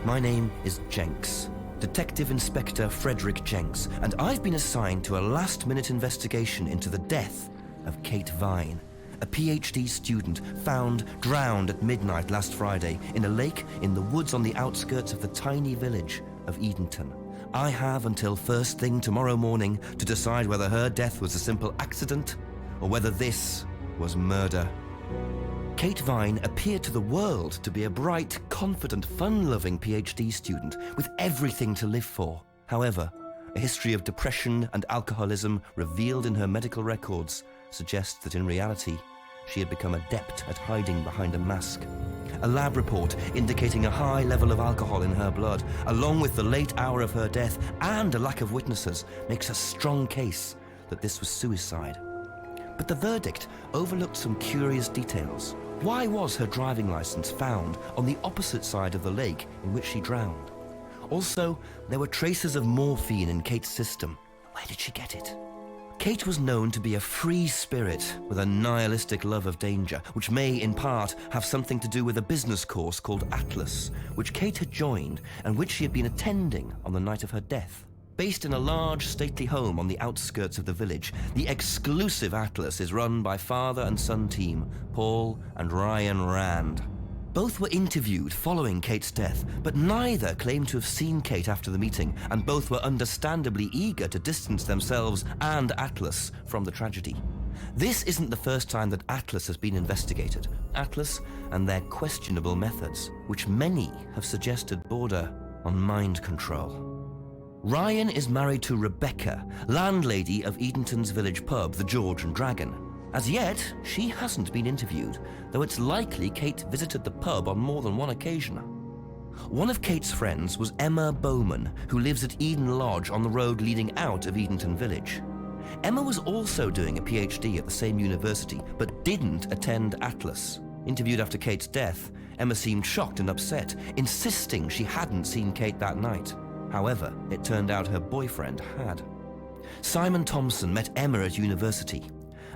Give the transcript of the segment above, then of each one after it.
My name is Jenks, Detective Inspector Frederick Jenks, and I've been assigned to a last-minute investigation into the death of Kate Vine, a PhD student found drowned at midnight last Friday in a lake in the woods on the outskirts of the tiny village of Edenton. I have until first thing tomorrow morning to decide whether her death was a simple accident or whether this was murder. Kate Vine appeared to the world to be a bright, confident, fun-loving PhD student with everything to live for. However, a history of depression and alcoholism revealed in her medical records suggests that in reality, she had become adept at hiding behind a mask. A lab report indicating a high level of alcohol in her blood, along with the late hour of her death and a lack of witnesses, makes a strong case that this was suicide. But the verdict overlooked some curious details. Why was her driving license found on the opposite side of the lake in which she drowned? Also, there were traces of morphine in Kate's system. Where did she get it? Kate was known to be a free spirit with a nihilistic love of danger, which may, in part, have something to do with a business course called Atlas, which Kate had joined and which she had been attending on the night of her death. Based in a large, stately home on the outskirts of the village, the exclusive Atlas is run by father and son team, Paul and Ryan Rand. Both were interviewed following Kate's death, but neither claimed to have seen Kate after the meeting, and both were understandably eager to distance themselves and Atlas from the tragedy. This isn't the first time that Atlas has been investigated. Atlas and their questionable methods, which many have suggested border on mind control. Ryan is married to Rebecca, landlady of Edenton's village pub, the George and Dragon. As yet, she hasn't been interviewed, though it's likely Kate visited the pub on more than one occasion. One of Kate's friends was Emma Bowman, who lives at Eden Lodge on the road leading out of Edenton village. Emma was also doing a PhD at the same university, but didn't attend Atlas. Interviewed after Kate's death, Emma seemed shocked and upset, insisting she hadn't seen Kate that night. However, it turned out her boyfriend had. Simon Thompson met Emma at university.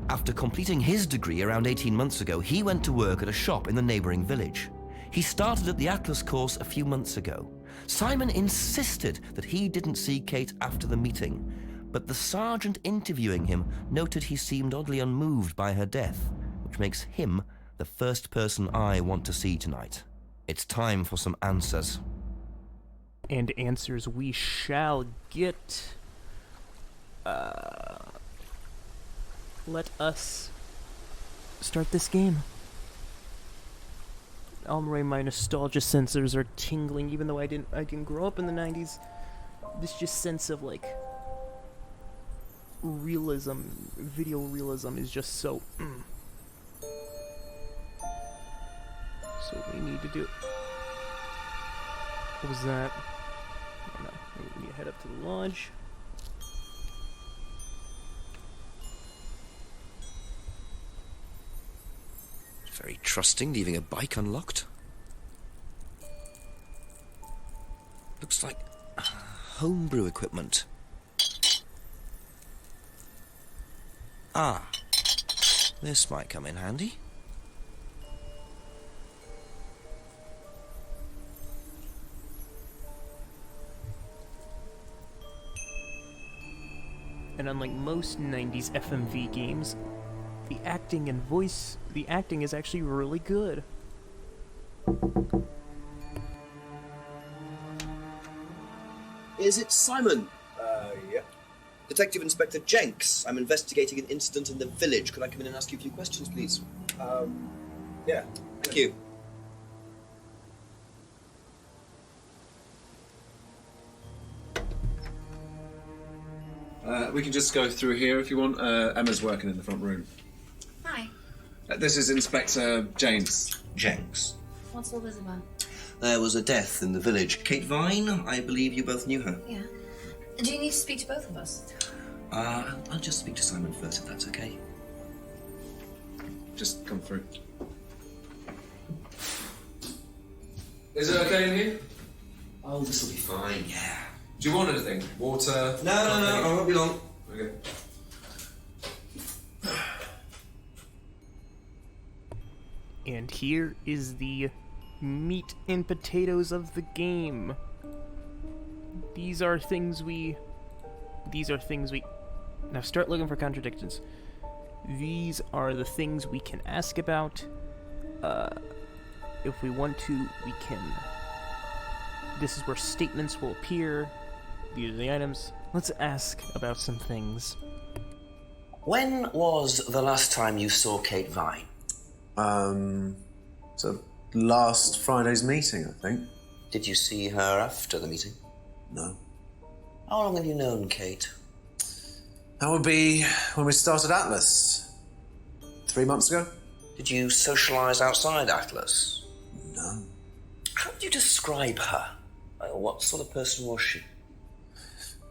After completing his degree around 18 months ago, he went to work at a shop in the neighboring village. He started at the Atlas course a few months ago. Simon insisted that he didn't see Kate after the meeting, but the sergeant interviewing him noted he seemed oddly unmoved by her death, which makes him the first person I want to see tonight. It's time for some answers. And answers we shall get. Let us start this game. Alright, my nostalgia sensors are tingling, even though I didn't grow up in the 90s. This just sense of like realism, video realism is just so. So what we need to do. What was that? Oh, no, we need to head up to the lodge. Very trusting, leaving a bike unlocked. Looks like homebrew equipment. Ah, this might come in handy. And unlike most 90s FMV games, the acting is actually really good. Is it Simon? Yeah. Detective Inspector Jenks. I'm investigating an incident in the village. Could I come in and ask you a few questions, please? Yeah. Thank you. We can just go through here if you want. Emma's working in the front room. Hi. This is Inspector James. Jenks. What's all this about? There was a death in the village. Kate Vine, I believe you both knew her. Yeah. Do you need to speak to both of us? I'll just speak to Simon first, if that's okay. Just come through. Is it okay in here? Oh, this will be fine, yeah. Do you want anything? Water? No, I won't be long. Okay. And here is the meat and potatoes of the game. These are things we... Now start looking for contradictions. These are the things we can ask about. If we want to, we can... This is where statements will appear. These are the items. Let's ask about some things. When was the last time you saw Kate Vine? So last Friday's meeting, I think. Did you see her after the meeting? No. How long have you known Kate? That would be when we started Atlas. 3 months ago? Did you socialise outside Atlas? No. How would you describe her? What sort of person was she?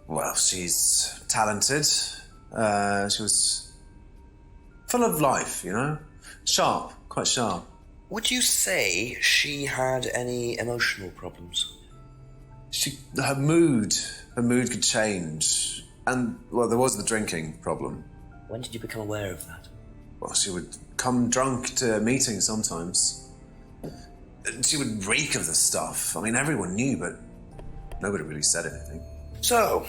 Well, she's talented. She was full of life, you know? Sharp, quite sharp. Would you say she had any emotional problems? Her mood could change. And, well, there was the drinking problem. When did you become aware of that? Well, she would come drunk to meetings sometimes. She would reek of the stuff. I mean, everyone knew, but nobody really said anything. So,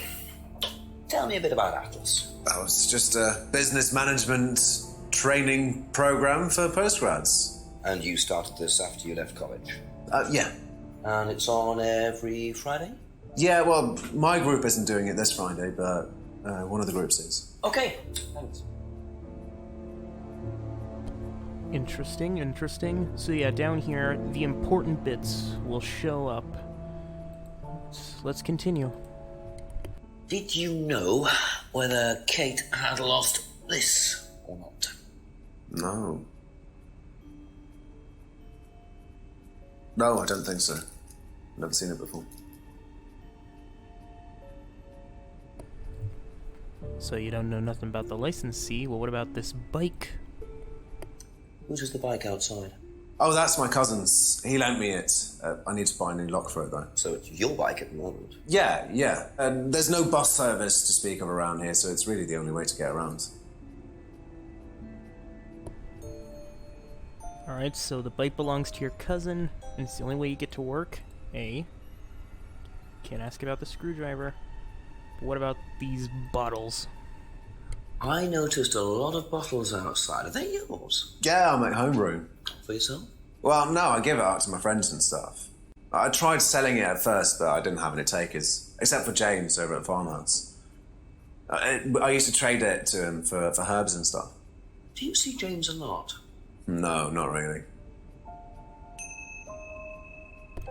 tell me a bit about Atlas. Oh, it's just a business management training program for postgrads. And you started this after you left college? Yeah. And it's on every Friday? Yeah, well, my group isn't doing it this Friday, but one of the groups is. Okay, thanks. Interesting. So yeah, down here, the important bits will show up. Let's continue. Did you know whether Kate had lost this or not? No. No, I don't think so. Never seen it before. So you don't know nothing about the licensee. Well, what about this bike? Whose was the bike outside? Oh, that's my cousin's. He lent me it. I need to buy a new lock for it, though. So it's your bike at the moment? Yeah. There's no bus service to speak of around here, so it's really the only way to get around. Alright, so the bike belongs to your cousin, and it's the only way you get to work. A. Can't ask about the screwdriver. But what about these bottles? I noticed a lot of bottles outside. Are they yours? Yeah, I make homebrew. For yourself? Well, no, I give it out to my friends and stuff. I tried selling it at first, but I didn't have any takers. Except for James over at Farmhouse. I used to trade it to him for herbs and stuff. Do you see James a lot? No, not really.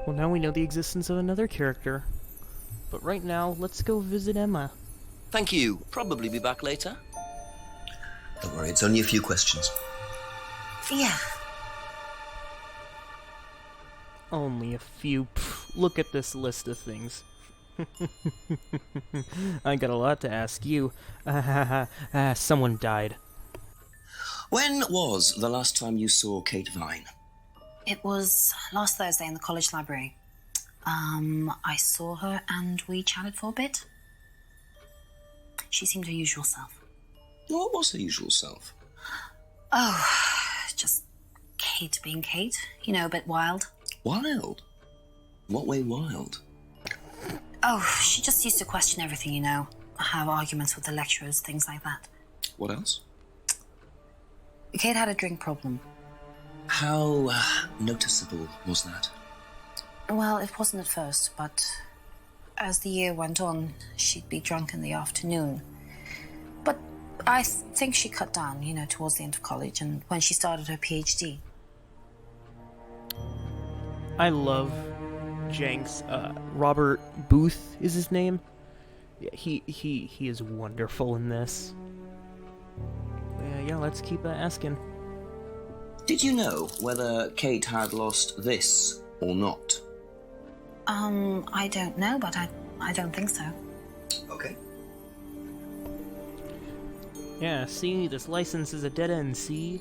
Well, now we know the existence of another character. But right now, let's go visit Emma. Thank you. Probably be back later. Don't worry, it's only a few questions. Yeah. Only a few. Pff, look at this list of things. I got a lot to ask you. Someone died. When was the last time you saw Kate Vine? It was last Thursday in the college library. I saw her and we chatted for a bit. She seemed her usual self. What was her usual self? Oh, just Kate being Kate. You know, a bit wild. Wild? What way wild? Oh, she just used to question everything, you know. Have arguments with the lecturers, things like that. What else? Kate had a drink problem. How noticeable was that? Well, it wasn't at first, but as the year went on, she'd be drunk in the afternoon. But I think she cut down, you know, towards the end of college and when she started her PhD. I love Jenks. Robert Booth is his name. Yeah, he is wonderful in this. Yeah, let's keep asking. Did you know whether Kate had lost this or not? I don't know, but I don't think so. Okay. Yeah, see, this license is a dead end, see?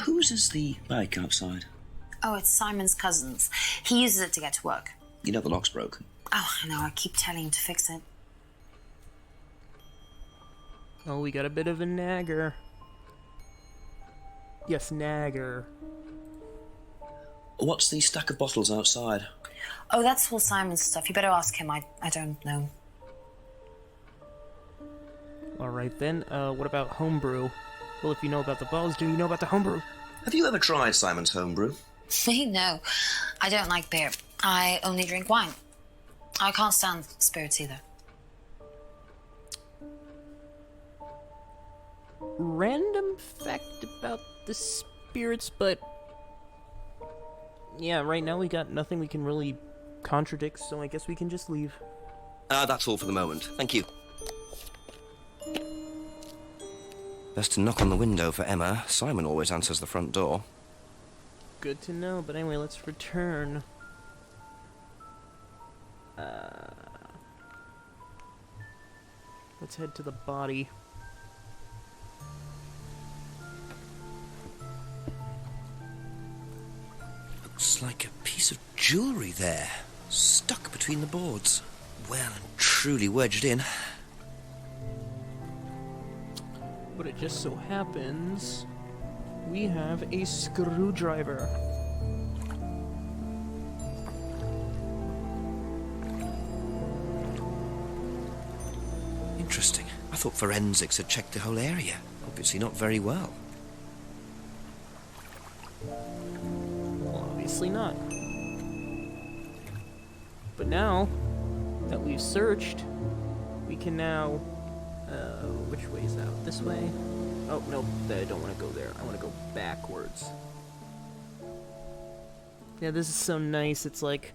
Whose is the bike outside? Oh, it's Simon's cousin's. He uses it to get to work. You know the lock's broken. Oh, I know, I keep telling him to fix it. Oh, we got a bit of a nagger. Yes, nagger. What's the stack of bottles outside? Oh, that's all Simon's stuff. You better ask him. I don't know. Alright then, what about homebrew? Well, if you know about the bottles, do you know about the homebrew? Have you ever tried Simon's homebrew? Me? No. I don't like beer. I only drink wine. I can't stand spirits either. Random fact about the spirits, but... yeah, right now we got nothing we can really contradict, so I guess we can just leave. That's all for the moment. Thank you. Best to knock on the window for Emma. Simon always answers the front door. Good to know, but anyway, let's return. Let's head to the body. Looks like a piece of jewellery there, stuck between the boards. Well and truly wedged in. But it just so happens we have a screwdriver. Interesting. I thought forensics had checked the whole area. Obviously not very well. Well, obviously not. But now that we've searched, we can now... which way is out? This way? Oh, no, I don't want to go there. I want to go backwards. Yeah, this is so nice. It's like...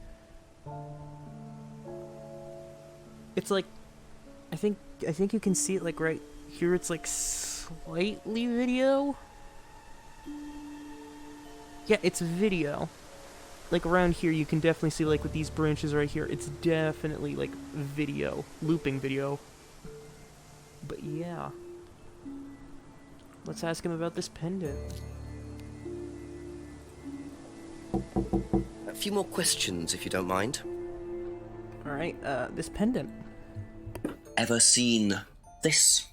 I think you can see it, like, right here. It's, like, slightly video? Yeah, it's video. Like, around here, you can definitely see, like, with these branches right here, it's definitely, like, video. Looping video. But yeah. Let's ask him about this pendant. A few more questions, if you don't mind. Alright, this pendant. Ever seen this?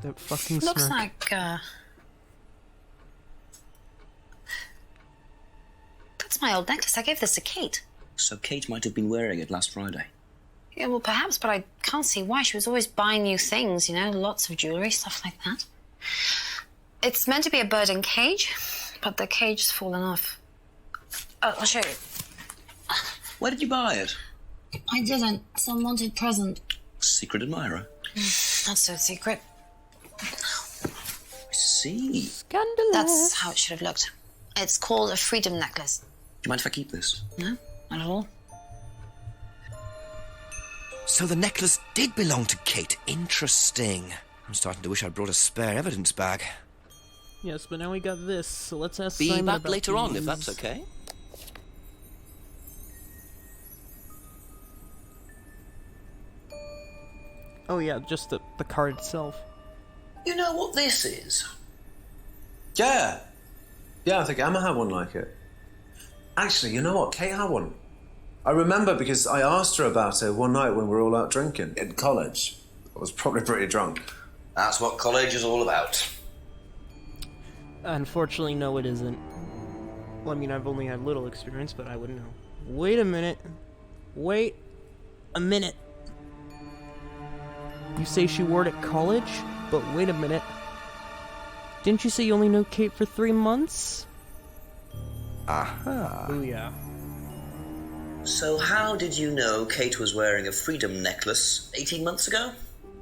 That fucking Looks smirk. like, that's my old necklace. I gave this to Kate. So Kate might have been wearing it last Friday. Yeah, well, perhaps, but I can't see why. She was always buying new things, you know, lots of jewellery, stuff like that. It's meant to be a bird in cage, but the cage's fallen off. Oh, I'll show you. Where did you buy it? I didn't. Some wanted present. Secret admirer. Not so secret. I see. Scandalous. That's how it should have looked. It's called a freedom necklace. Do you mind if I keep this? No, not at all. So the necklace did belong to Kate. Interesting. I'm starting to wish I'd brought a spare evidence bag. Yes, but now we got this, so let's ask Be Simon back about later on, if these. that's okay. Oh yeah, just the card itself. You know what this is? Yeah. Yeah, I think Emma had one like it. Actually, you know what? Kate had one. I remember because I asked her about it one night when we were all out drinking in college. I was probably pretty drunk. That's what college is all about. Unfortunately, no, it isn't. Well, I mean, I've only had little experience, but I wouldn't know. Wait a minute. Wait a minute. You say she wore it at college? But wait a minute. Didn't you say you only knew Kate for 3 months? Aha. Booyah. So how did you know Kate was wearing a freedom necklace 18 months ago?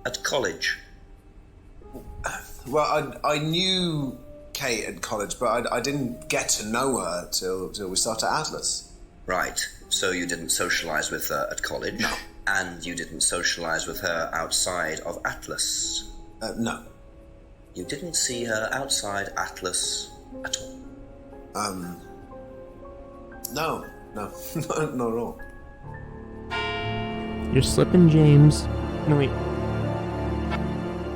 At college? Well, I knew Kate at college, but I didn't get to know her till we started Atlas. Right. So you didn't socialise with her at college? No. And you didn't socialise with her outside of Atlas? No. You didn't see her outside Atlas at all? No, not at all. You're slipping, James. No, wait.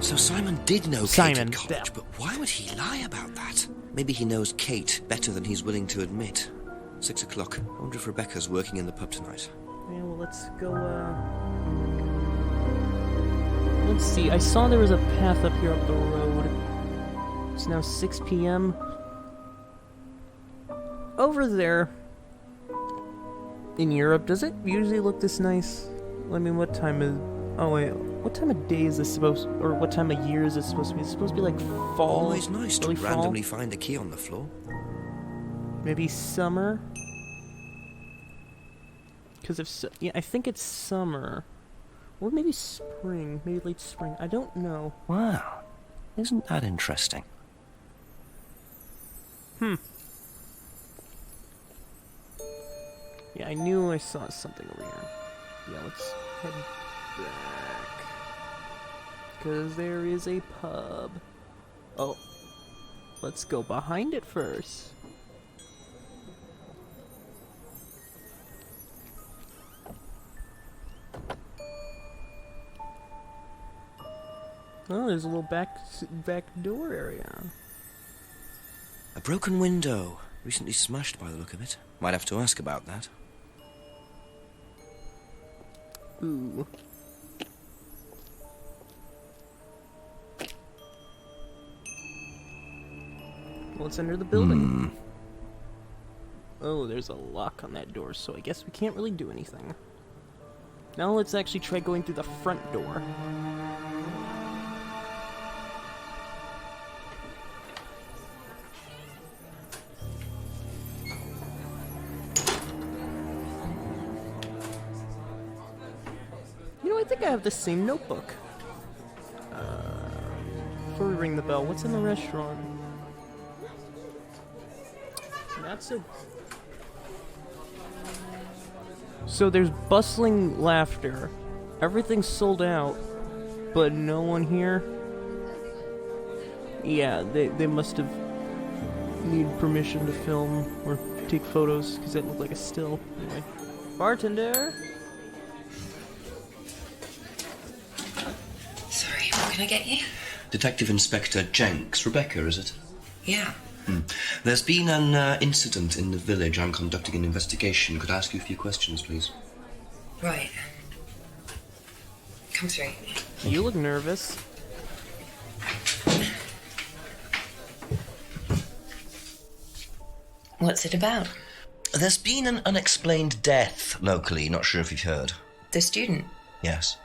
So Simon did know Simon, Kate at college, but why would he lie about that? Maybe he knows Kate better than he's willing to admit. 6 o'clock. I wonder if Rebecca's working in the pub tonight. Yeah, well, let's go, let's see. I saw there was a path up here up the road. It's now 6 p.m. over there in Europe, does it usually look this nice? I mean, what time is... Oh, wait. What time of day is this supposed... Or what time of year is it supposed to be? It's supposed to be like fall. Always nice to early fall? randomly find a key on the floor. Maybe summer? Because if... yeah, I think it's summer. Or maybe spring. Maybe late spring. I don't know. Wow. Isn't that interesting? Yeah, I knew I saw something over here. Yeah, let's head back. Because there is a pub. Oh. Let's go behind it first. Oh, there's a little back door area. A broken window. Recently smashed by the look of it. Might have to ask about that. Ooh. Let's enter the building. Oh, there's a lock on that door, so I guess we can't really do anything. Now let's actually try going through the front door. You know, I think I have the same notebook. Before we ring the bell, what's in the restaurant? That's a... So there's bustling laughter. Everything's sold out, but no one here. Yeah, they must have need permission to film or take photos because that looked like a still. Anyway, bartender. Sorry, what can I get you? Detective Inspector Jenks. Rebecca, is it? Yeah. There's been an incident in the village. I'm conducting an investigation. Could I ask you a few questions, please? Right. Come through. You look nervous. What's it about? There's been an unexplained death locally. Not sure if you've heard. The student? Yes.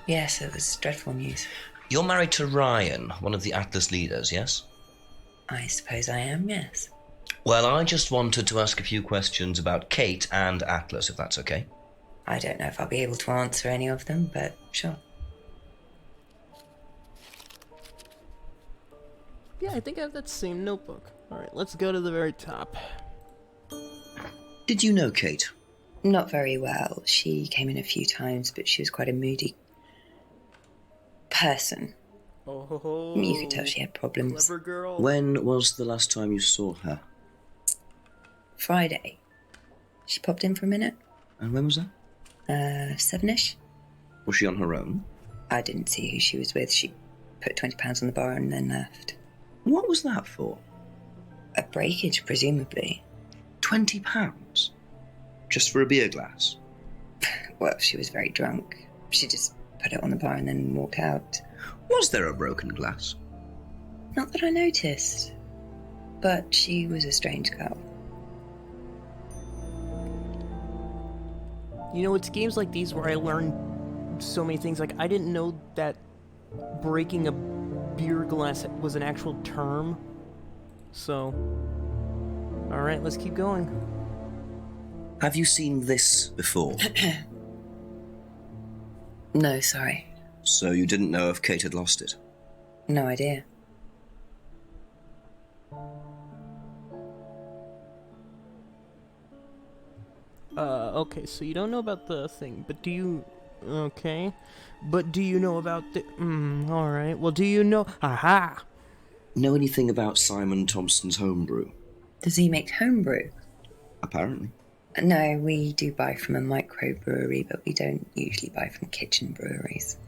Yes, it was dreadful news. You're married to Ryan, one of the Atlas leaders, yes? I suppose I am, yes. Well, I just wanted to ask a few questions about Kate and Atlas, if that's okay. I don't know if I'll be able to answer any of them, but sure. Yeah, I think I have that same notebook. Alright, let's go to the very top. Did you know Kate? Not very well. She came in a few times, but she was quite a moody person. Oh, You could tell she had problems. clever girl. When was the last time you saw her? Friday. She popped in for a minute. And when was that? 7-ish. Was she on her own? I didn't see who she was with. She put £20 on the bar and then left. What was that for? A breakage, presumably. £20? Just for a beer glass? Well, she was very drunk. She just put it on the bar and then walked out. Was there a broken glass? Not that I noticed. But she was a strange girl. You know, it's games like these where I learn so many things. Like, I didn't know that breaking a beer glass was an actual term. So, alright, let's keep going. Have you seen this before? No, sorry. So you didn't know if Kate had lost it? No idea. Okay, so you don't know about the thing, but do you... Okay. But do you know about the... alright. Well, do you know... Aha! Know anything about Simon Thompson's homebrew? Does he make homebrew? Apparently. No, we do buy from a microbrewery, but we don't usually buy from kitchen breweries.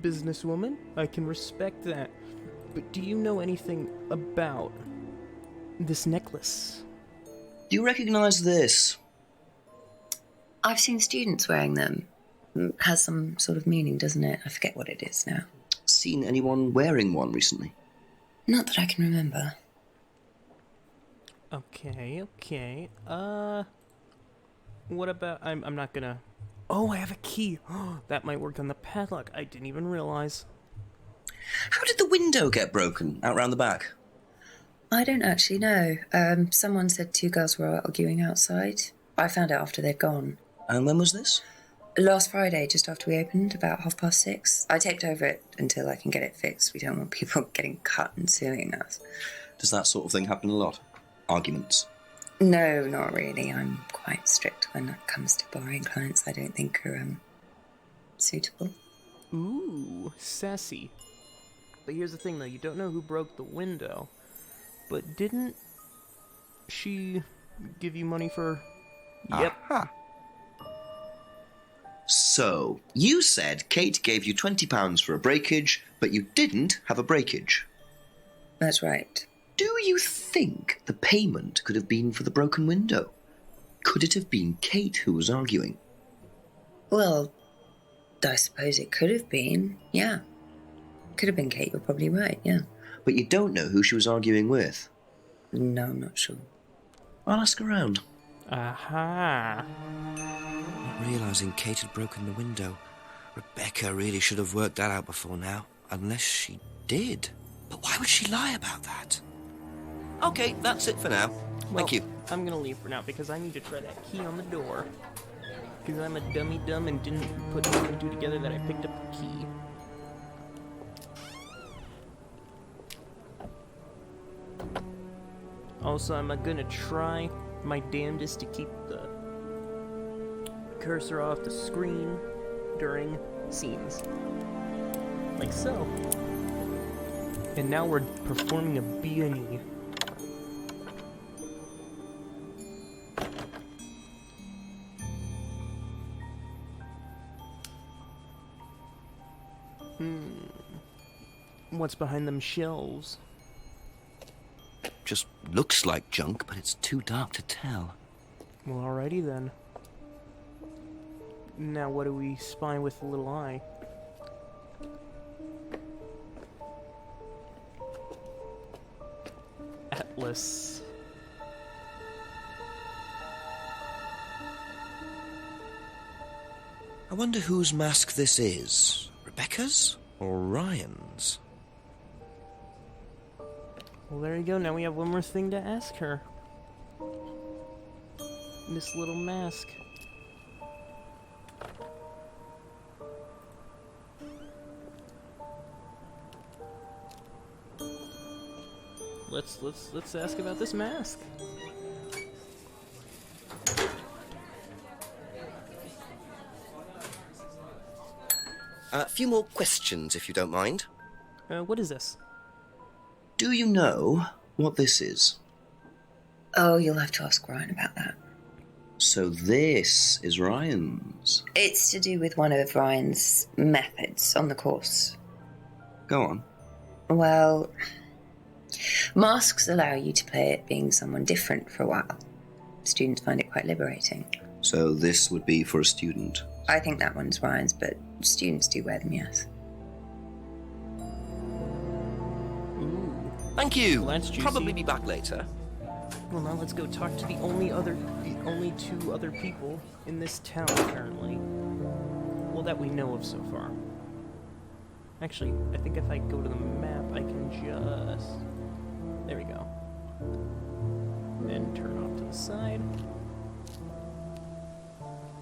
Businesswoman, I can respect that. But do you know anything about this necklace? Do you recognize this? I've seen students wearing them. Has some sort of meaning, doesn't it? I forget what it is now. Seen anyone wearing one recently? Not that I can remember. Okay. What about... I'm not gonna... Oh, I have a key. That might work on the padlock. I didn't even realize. How did the window get broken out round the back? I don't actually know. Someone said 2 girls were arguing outside. I found out after they'd gone. And when was this? Last Friday, just after we opened, about 6:30. I taped over it until I can get it fixed. We don't want people getting cut and suing us. Does that sort of thing happen a lot? Arguments? No, not really. I'm quite strict when it comes to borrowing clients I don't think are, suitable. Ooh, sassy. But here's the thing, though. You don't know who broke the window. But didn't she give you money for... Yep. Aha. So, you said Kate gave you £20 for a breakage, but you didn't have a breakage. That's right. Do you think the payment could have been for the broken window? Could it have been Kate who was arguing? Well, I suppose it could have been, yeah. Could have been Kate, you're probably right, yeah. But you don't know who she was arguing with. No, I'm not sure. I'll ask around. Aha. Not realising Kate had broken the window. Rebecca really should have worked that out before now. Unless she did. But why would she lie about that? Okay, that's it for now. Well, Thank you. I'm gonna leave for now because I need to try that key on the door. Because I'm a dummy-dumb and didn't put 2 and 2 together that I picked up the key. Also, I'm gonna try my damnedest to keep the cursor off the screen during scenes. Like so. And now we're performing a B&E. What's behind them shelves? Just looks like junk, but it's too dark to tell. Well, alrighty then. Now what do we spy with the little eye? Atlas. I wonder whose mask this is. Rebecca's or Ryan's? Well, there you go. Now we have one more thing to ask her. This little mask. Let's ask about this mask. A few more questions, if you don't mind. What is this? Do you know what this is? Oh, you'll have to ask Ryan about that. So this is Ryan's. It's to do with one of Ryan's methods on the course. Go on. Well, masks allow you to play at being someone different for a while. Students find it quite liberating. So this would be for a student. I think that one's Ryan's, but students do wear them, yes. Ooh. Thank you. Well, that's juicy. Probably be back later. Well, now let's go talk to the only 2 other people in this town, apparently. Well, that we know of so far. Actually, I think if I go to the map, I can just... There we go. Then turn off to the side.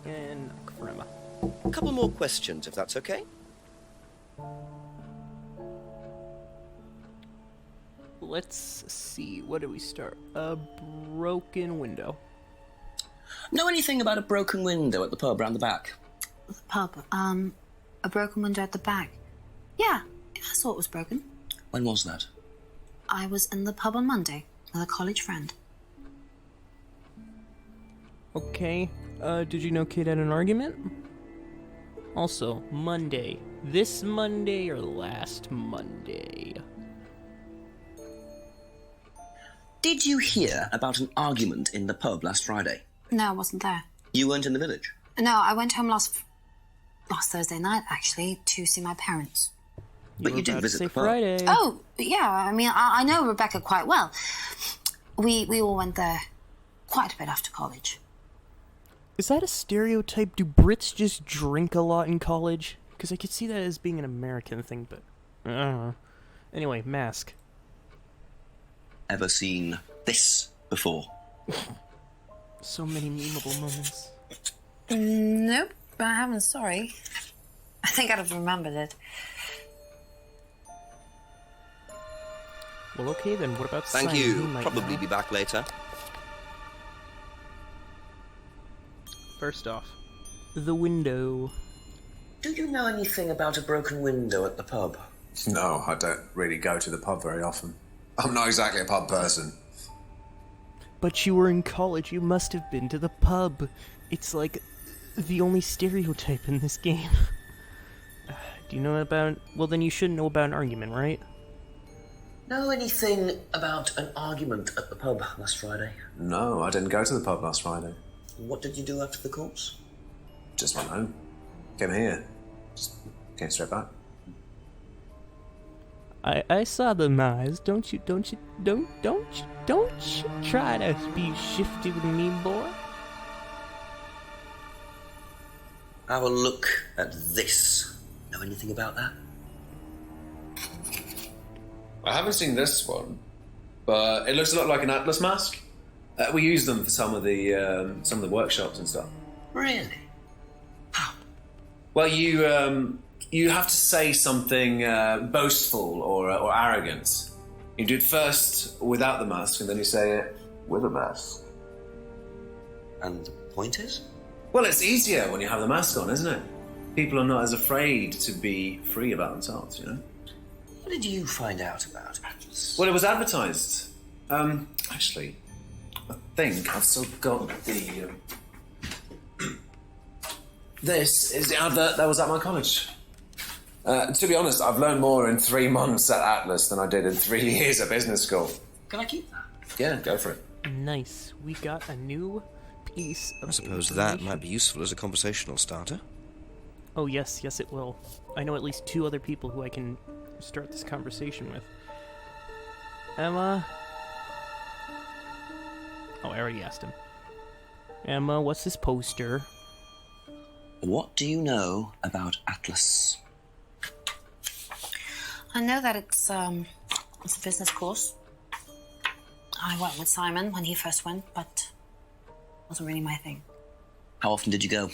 And Crema. A couple more questions, if that's okay. Let's see, what do we start? A broken window. Know anything about a broken window at the pub round the back? The pub, a broken window at the back. Yeah, I saw it was broken. When was that? I was in the pub on Monday with a college friend. Okay, did you know Kate had an argument? Also, Monday. This Monday or last Monday? Did you hear about an argument in the pub last Friday? No, I wasn't there. You weren't in the village? No, I went home last Thursday night, actually, to see my parents. But you did were about to visit say the pub. Friday. Oh, yeah, I mean, I know Rebecca quite well. We all went there quite a bit after college. Is that a stereotype? Do Brits just drink a lot in college? Because I could see that as being an American thing, but I don't know. Anyway, mask. Ever seen this before? So many memeable moments. Nope, I haven't, sorry. I think I'd have remembered it. Well, okay then, what about Thank Simon? He you. might Probably know. be back later. First off, the window. Do you know anything about a broken window at the pub? No, I don't really go to the pub very often. I'm not exactly a pub person. But you were in college, you must have been to the pub. It's like the only stereotype in this game. Do you know about... Well, then you should know about an argument, right? Know anything about an argument at the pub last Friday? No, I didn't go to the pub last Friday. What did you do after the course? Just went home. Came here. Just came straight back. I saw them eyes. Don't you try to be shifty with me, boy. Have a look at this. Know anything about that? I haven't seen this one, but it looks a lot like an Atlas mask. We use them for some of the workshops and stuff. Really? Well, you have to say something boastful or arrogant. You do it first without the mask, and then you say it with a mask. And the point is? Well, it's easier when you have the mask on, isn't it? People are not as afraid to be free about themselves, you know? What did you find out about Atlas? Well, it was advertised. Actually, I think I've still got the... This is the advert that was at my college. To be honest, I've learned more in 3 months at Atlas than I did in 3 years at business school. Can I keep that? Yeah, go for it. Nice. We got a new piece of I suppose that might be useful as a conversational starter. Oh, yes, it will. I know at least 2 other people who I can start this conversation with. Emma? Oh, I already asked him. Emma, what's this poster? What do you know about Atlas? I know that it's a business course. I went with Simon when he first went, but it wasn't really my thing. How often did you go?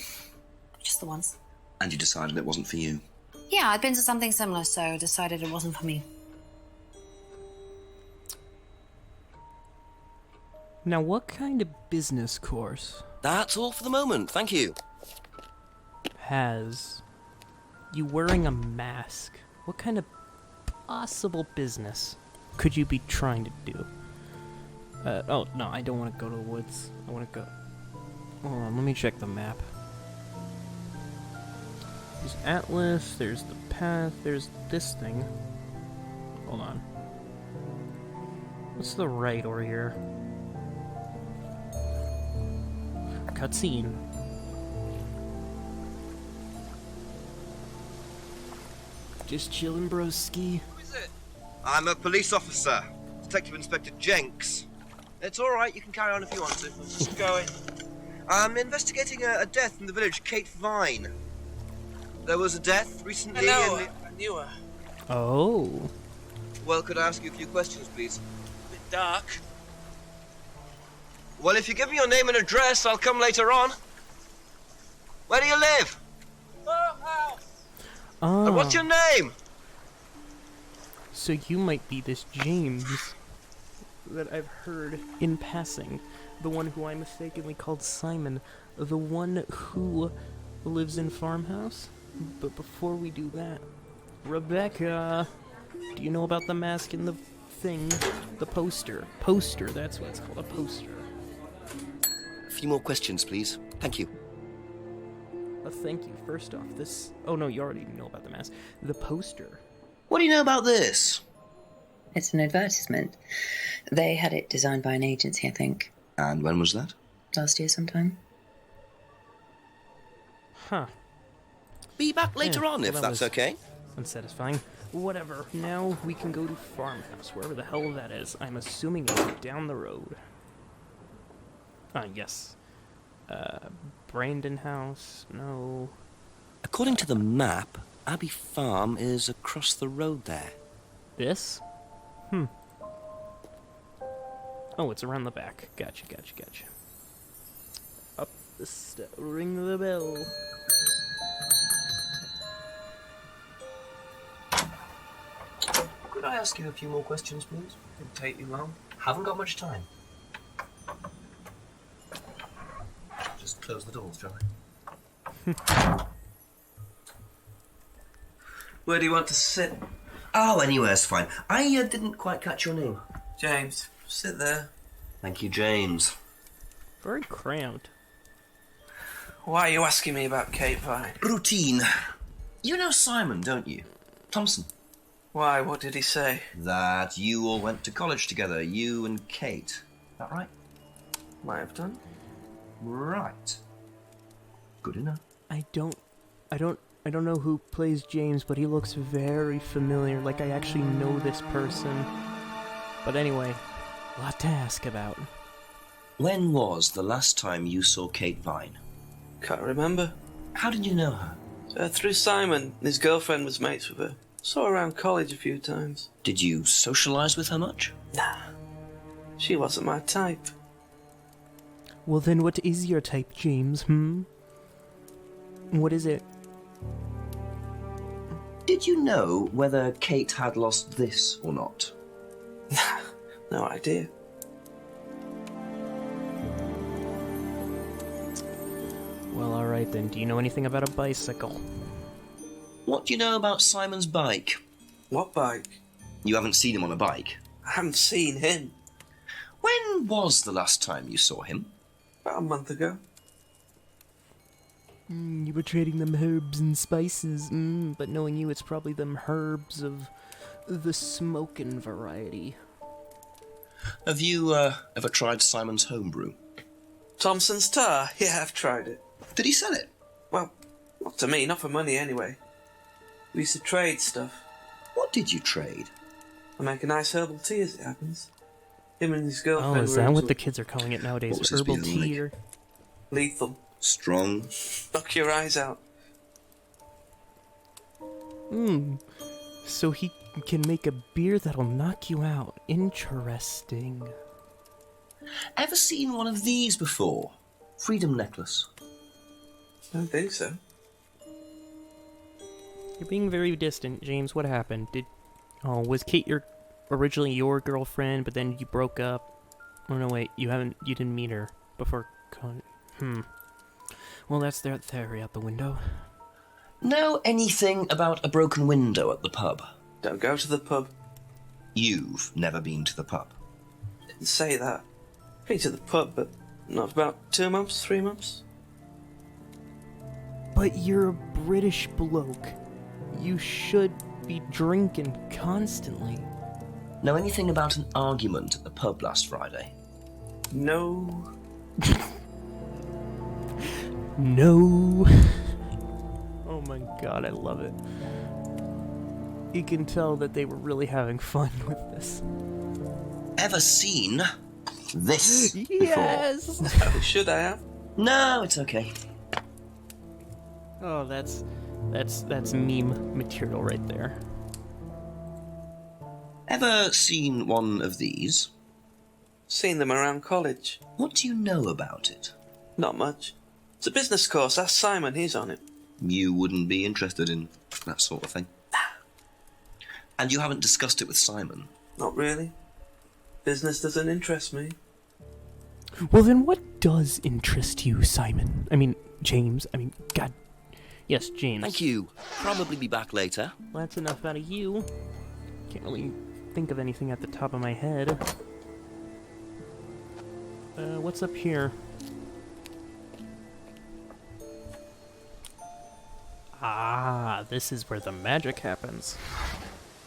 Just the once. And you decided it wasn't for you? Yeah, I'd been to something similar, so decided it wasn't for me. Now, what kind of business course That's all for the moment, thank you. has you wearing a mask? What kind of possible business could you be trying to do? Oh, no, I don't want to go to the woods. I want to go... Hold on, let me check the map. There's Atlas, there's the path, there's this thing. Hold on. What's the right over here? Cutscene. Just chillin', broski. Who is it? I'm a police officer, Detective Inspector Jenks. It's alright, you can carry on if you want to. Let's just go in. I'm investigating a death in the village, Kate Vine. There was a death recently Hello, in the... I knew her. Oh. Well, could I ask you a few questions, please? A bit dark. Well, if you give me your name and address, I'll come later on. Where do you live? Farmhouse! Ah. And what's your name? So you might be this James that I've heard in passing. The one who I mistakenly called Simon. The one who lives in Farmhouse. But before we do that, Rebecca, do you know about the mask and the thing? The poster. Poster, that's what it's called, a poster. A few more questions, please. Thank you. Thank you. First off, this... Oh no, you already know about the mask. The poster. What do you know about this? It's an advertisement. They had it designed by an agency, I think. And when was that? Last year sometime. Huh. Be back later Yeah, on, well, if that that's was okay. Unsatisfying. Whatever. Now we can go to Farmhouse, wherever the hell that is. I'm assuming it's down the road. Yes. Brandon House? No. According to the map, Abbey Farm is across the road there. This? Oh, it's around the back. Gotcha. Up the ring the bell. Could I ask you a few more questions, please? It'll take you long. Haven't got much time. Just close the doors, shall I? Where do you want to sit? Oh, anywhere's fine. I didn't quite catch your name. James, sit there. Thank you, James. Very cramped. Why are you asking me about Kate Vine? Routine. You know Simon, don't you? Thompson. Why, what did he say? That you all went to college together, you and Kate. Is that right? Might have done. Right. Good enough. I don't know who plays James, but he looks very familiar, like I actually know this person. But anyway, a lot to ask about. When was the last time you saw Kate Vine? Can't remember. How did you know her? Through Simon. His girlfriend was mates with her. Saw her around college a few times. Did you socialise with her much? Nah. She wasn't my type. Well then, what is your type, James, What is it? Did you know whether Kate had lost this or not? No idea. Well, alright then. Do you know anything about a bicycle? What do you know about Simon's bike? What bike? You haven't seen him on a bike? I haven't seen him. When was the last time you saw him? About a month ago. You were trading them herbs and spices, but knowing you, it's probably them herbs of the smokin' variety. Have you ever tried Simon's homebrew? Thompson's tar? Yeah, I've tried it. Did he sell it? Well, not to me, not for money anyway. We used to trade stuff. What did you trade? I make a nice herbal tea as it happens. Him and his girlfriend Oh, is were that into what the kids are calling it nowadays? What was his Herbal beer tea? like? Or... lethal. Strong. Knock your eyes out. So he can make a beer that'll knock you out. Interesting. Ever seen one of these before? Freedom necklace. I don't think so. You're being very distant, James. What happened? Was Kate originally your girlfriend, but then you broke up? Oh no, wait, you didn't meet her before. Well, that's their theory out the window. Know anything about a broken window at the pub? Don't go to the pub. You've never been to the pub? Didn't say that. Been to the pub, but not for about 2 months, 3 months. But you're a British bloke. You should be drinking constantly. Know anything about an argument at the pub last Friday? No. No. Oh my god, I love it. You can tell that they were really having fun with this. Ever seen this Yes! Oh, should I have? No, it's okay. Oh, that's meme material right there. Ever seen one of these? Seen them around college. What do you know about it? Not much. It's a business course. Ask Simon, he's on it. You wouldn't be interested in that sort of thing? And you haven't discussed it with Simon? Not really. Business doesn't interest me. Well then what does interest you, Simon? I mean, James. I mean, God. Yes, James. Thank you. Probably be back later. Well, that's enough out of you. Can't really think of anything at the top of my head. What's up here? Ah, this is where the magic happens.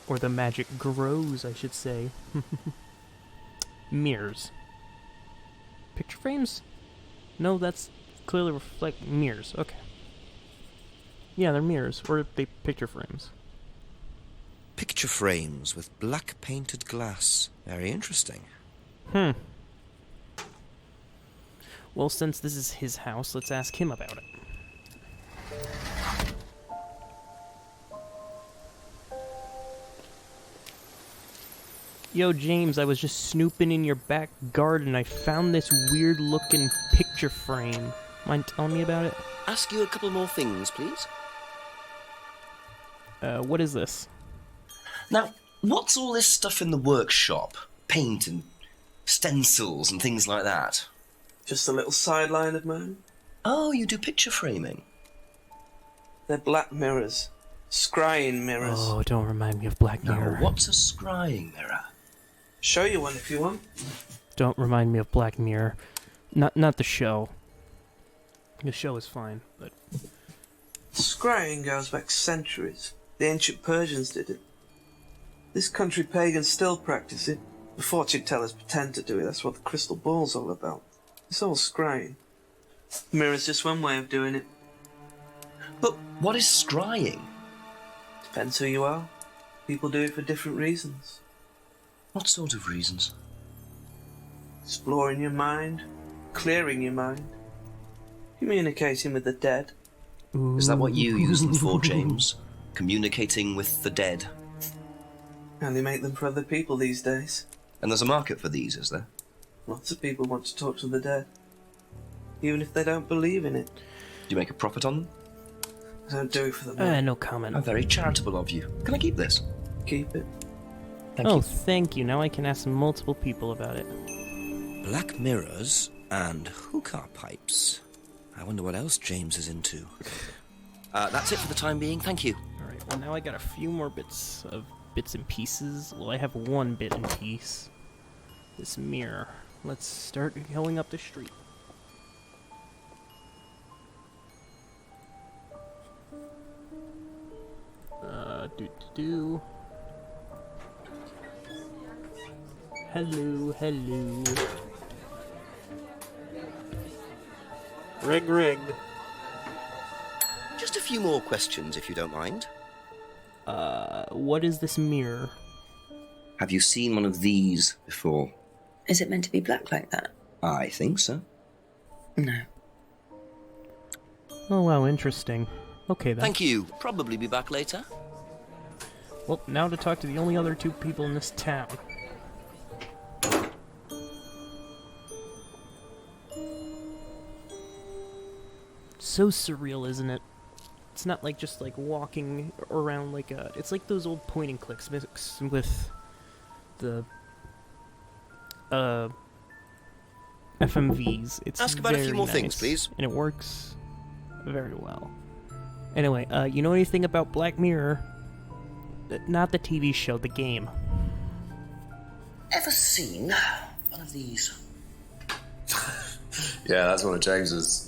Or the magic grows, I should say. Mirrors. Picture frames? No, that's clearly reflect mirrors. Okay. Yeah, they're mirrors, or they picture frames. Picture frames with black painted glass. Very interesting. Well, since this is his house, let's ask him about it. Yo, James, I was just snooping in your back garden. I found this weird-looking picture frame. Mind telling me about it? Ask you a couple more things, please. What is this? Now, what's all this stuff in the workshop? Paint and stencils and things like that? Just a little sideline of mine. Oh, you do picture framing. They're black mirrors. Scrying mirrors. Oh, don't remind me of Black Mirror. Now, what's a scrying mirror? Show you one if you want. Don't remind me of Black Mirror. Not the show. The show is fine, but... Scrying goes back centuries. The ancient Persians did it. This country pagans still practice it. The fortune tellers pretend to do it. That's what the crystal ball's all about. It's all scrying. Mirror's just one way of doing it. But what is scrying? Depends who you are. People do it for different reasons. What sort of reasons? Exploring your mind, clearing your mind, communicating with the dead. Is that what you use them for, James? Communicating with the dead? And they make them for other people these days. And there's a market for these, is there? Lots of people want to talk to the dead, even if they don't believe in it. Do you make a profit on them? I don't do it for the money. No comment. How very charitable of you. Can I keep this? Keep it. Thank you. Thank you. Now I can ask multiple people about it. Black mirrors and hookah pipes. I wonder what else James is into. That's it for the time being. Thank you. Alright, well now I got a few more bits and pieces. Well, I have one bit and piece. This mirror. Let's start going up the street. Hello. Ring. Just a few more questions, if you don't mind. What is this mirror? Have you seen one of these before? Is it meant to be black like that? I think so. No. Oh wow, interesting. Okay then. Thank you. Probably be back later. Well, now to talk to the only other two people in this town. So surreal, isn't it? It's not like just like walking around like a... It's like those old point and clicks mixed with the FMVs. It's Ask about a few very more nice, things, please. and it works very well. Anyway, you know anything about Black Mirror? Not the TV show, the game. Ever seen one of these? Yeah, that's one of James's.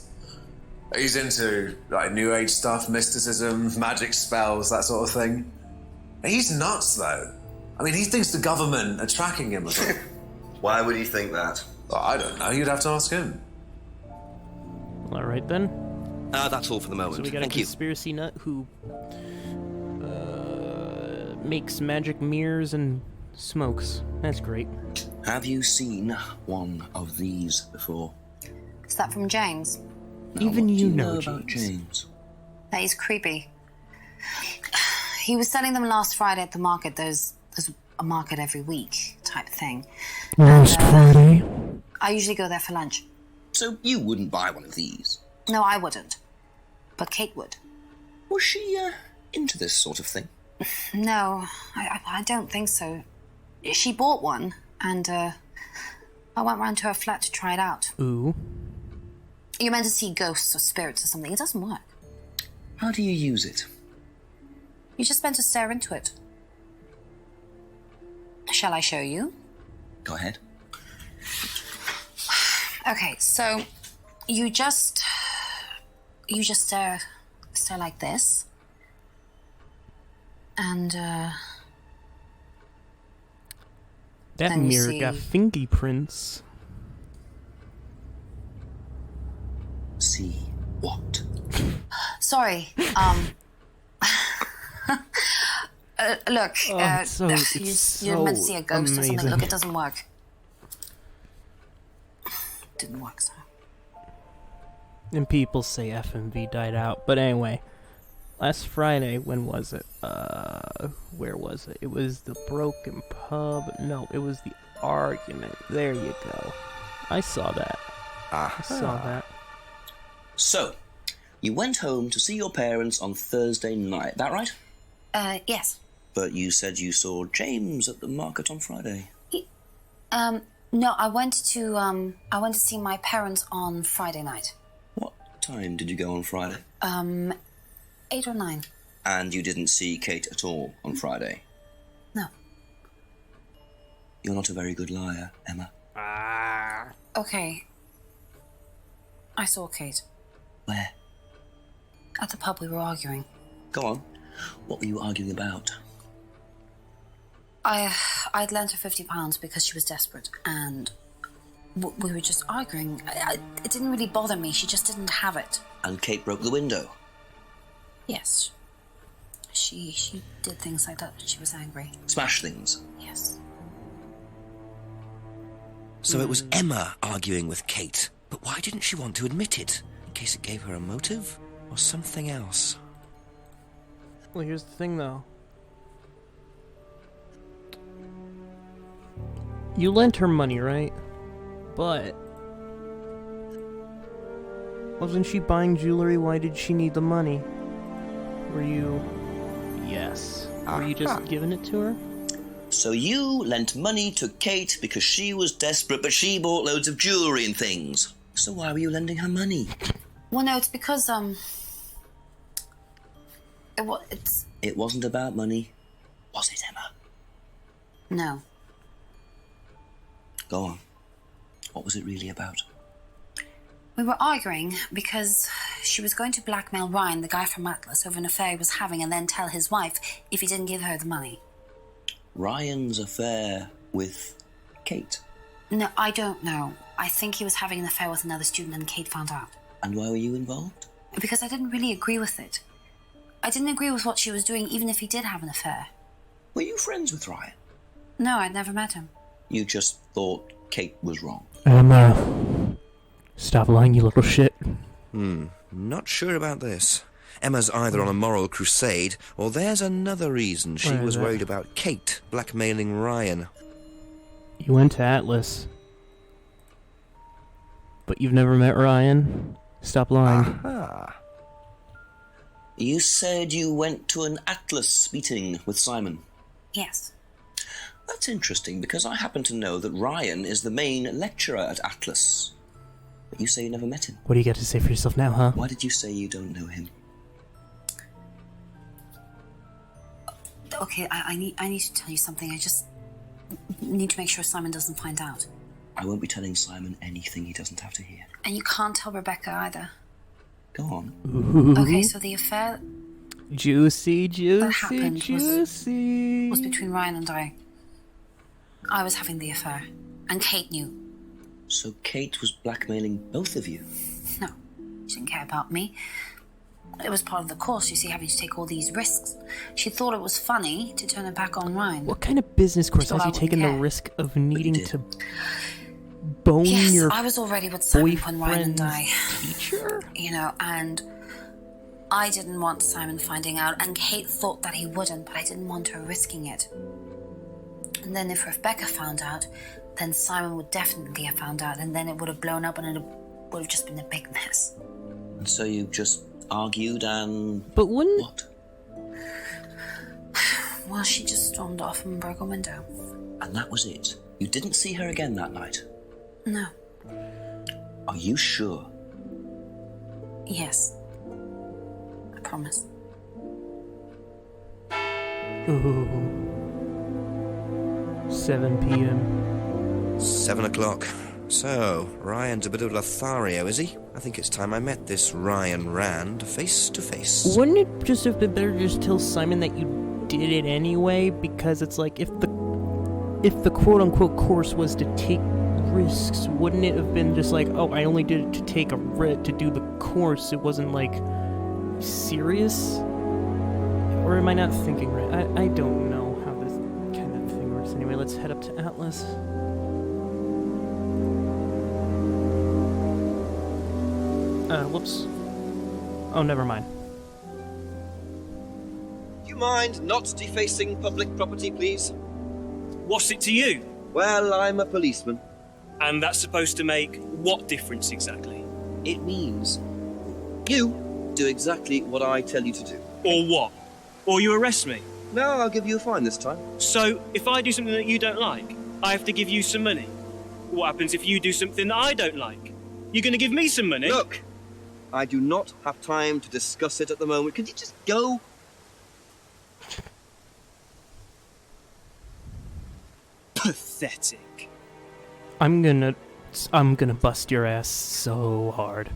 He's into like New Age stuff, mysticism, magic spells, that sort of thing. He's nuts, though. I mean, he thinks the government are tracking him or something. Why would he think that? Well, I don't know. You'd have to ask him. Alright then. That's all for the moment. So we got Thank a you. conspiracy nut who makes magic mirrors and smokes. That's great. Have you seen one of these before? Is that from James? Now, Even what do you you know, about James. James. That is creepy. He was selling them last Friday at the market. There's a market every week type thing. Last Friday? I usually go there for lunch. So you wouldn't buy one of these? No, I wouldn't. But Kate would. Was she into this sort of thing? No, I don't think so. She bought one, and I went round to her flat to try it out. Ooh. You're meant to see ghosts or spirits or something. It doesn't work. How do you use it? You're just meant to stare into it. Shall I show you? Go ahead. Okay, so you just stare like this. And That Then you mirror got see- fingerprints. See what? sorry, Look, you're meant to see a ghost or something. Look, it doesn't work. Didn't work, so. And people say FMV died out. But anyway, last Friday, when was it? Where was it? It was the broken pub. No, it was the argument. There you go. I saw that. I saw that. So, you went home to see your parents on Thursday night, that right? Yes. But you said you saw James at the market on Friday. No, I went to see my parents on Friday night. What time did you go on Friday? 8 or 9. And you didn't see Kate at all on Friday? No. You're not a very good liar, Emma. Okay. I saw Kate. Where? At the pub we were arguing. Go on. What were you arguing about? I'd lent her £50 because she was desperate, and we were just arguing. It didn't really bother me, she just didn't have it. And Kate broke the window? Yes. She did things like that when she was angry. Smash things? Yes. So it was Emma arguing with Kate, but why didn't she want to admit it? In case it gave her a motive? Or something else? Well, here's the thing, though. You lent her money, right? But wasn't she buying jewelry? Why did she need the money? Were you... Yes. Were you just giving it to her? So you lent money to Kate because she was desperate, but she bought loads of jewelry and things. So why were you lending her money? Well, no, it's because, It wasn't about money, was it, Emma? No. Go on. What was it really about? We were arguing because she was going to blackmail Ryan, the guy from Atlas, over an affair he was having, and then tell his wife if he didn't give her the money. Ryan's affair with Kate? No, I don't know. I think he was having an affair with another student and Kate found out. And why were you involved? Because I didn't really agree with it. I didn't agree with what she was doing, even if he did have an affair. Were you friends with Ryan? No, I'd never met him. You just thought Kate was wrong? Emma. Stop lying, you little shit. Not sure about this. Emma's either on a moral crusade, or there's another reason she was worried about Kate blackmailing Ryan. You went to Atlas. But you've never met Ryan? Stop lying. You said you went to an Atlas meeting with Simon? Yes. That's interesting, because I happen to know that Ryan is the main lecturer at Atlas. But you say you never met him. What do you got to say for yourself now, huh? Why did you say you don't know him? Okay, I need to tell you something. I just need to make sure Simon doesn't find out. I won't be telling Simon anything he doesn't have to hear. And you can't tell Rebecca either. Go on. Ooh. Okay, so the affair Juicy, that happened juicy. was between Ryan and I. I was having the affair, and Kate knew. So Kate was blackmailing both of you? No, she didn't care about me. It was part of the course, you see, having to take all these risks. She thought it was funny to turn her back on Ryan. What kind of business course has you taken the risk of needing to bone your I was already with Simon when Ryan and I... teacher? You know, and I didn't want Simon finding out, and Kate thought that he wouldn't, but I didn't want her risking it. And then if Rebecca found out, then Simon would definitely have found out, and then it would have blown up, and it would have just been a big mess. And so you just argued and... But wouldn't... What? Well, she just stormed off and broke a window. And that was it? You didn't see her again that night? No. Are you sure? Yes. I promise. Ooh. 7 p.m. 7 o'clock. So, Ryan's a bit of Lothario, is he? I think it's time I met this Ryan Rand face to face. Wouldn't it just have been better to just tell Simon that you did it anyway? Because it's like, if the quote-unquote course was to take risks, wouldn't it have been just like, oh, I only did it to take a to do the course, it wasn't like serious? Or Or am I not thinking right? I don't know how this kind of thing works. Anyway, let's head up to Atlas. Whoops. Oh, never mind. Do you mind not defacing public property, please? What's it to you? Well, I'm a policeman. And that's supposed to make what difference exactly? It means you do exactly what I tell you to do. Or what? Or you arrest me? No, I'll give you a fine this time. So, if I do something that you don't like, I have to give you some money? What happens if you do something that I don't like? You're going to give me some money? Look, I do not have time to discuss it at the moment. Could you just go? Pathetic. I'm gonna bust your ass so hard.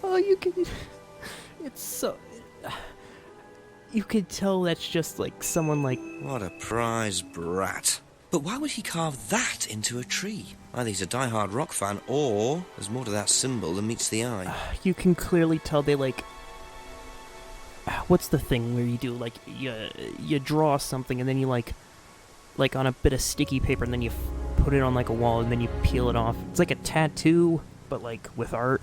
Oh, you can... It's so... You could tell that's just like someone like... What a prize brat. But why would he carve that into a tree? Either he's a die-hard rock fan, or there's more to that symbol than meets the eye. You can clearly tell they like... What's the thing where you do, like, you draw something and then you like on a bit of sticky paper and then you put it on like a wall and then you peel it off. It's like a tattoo, but like with art.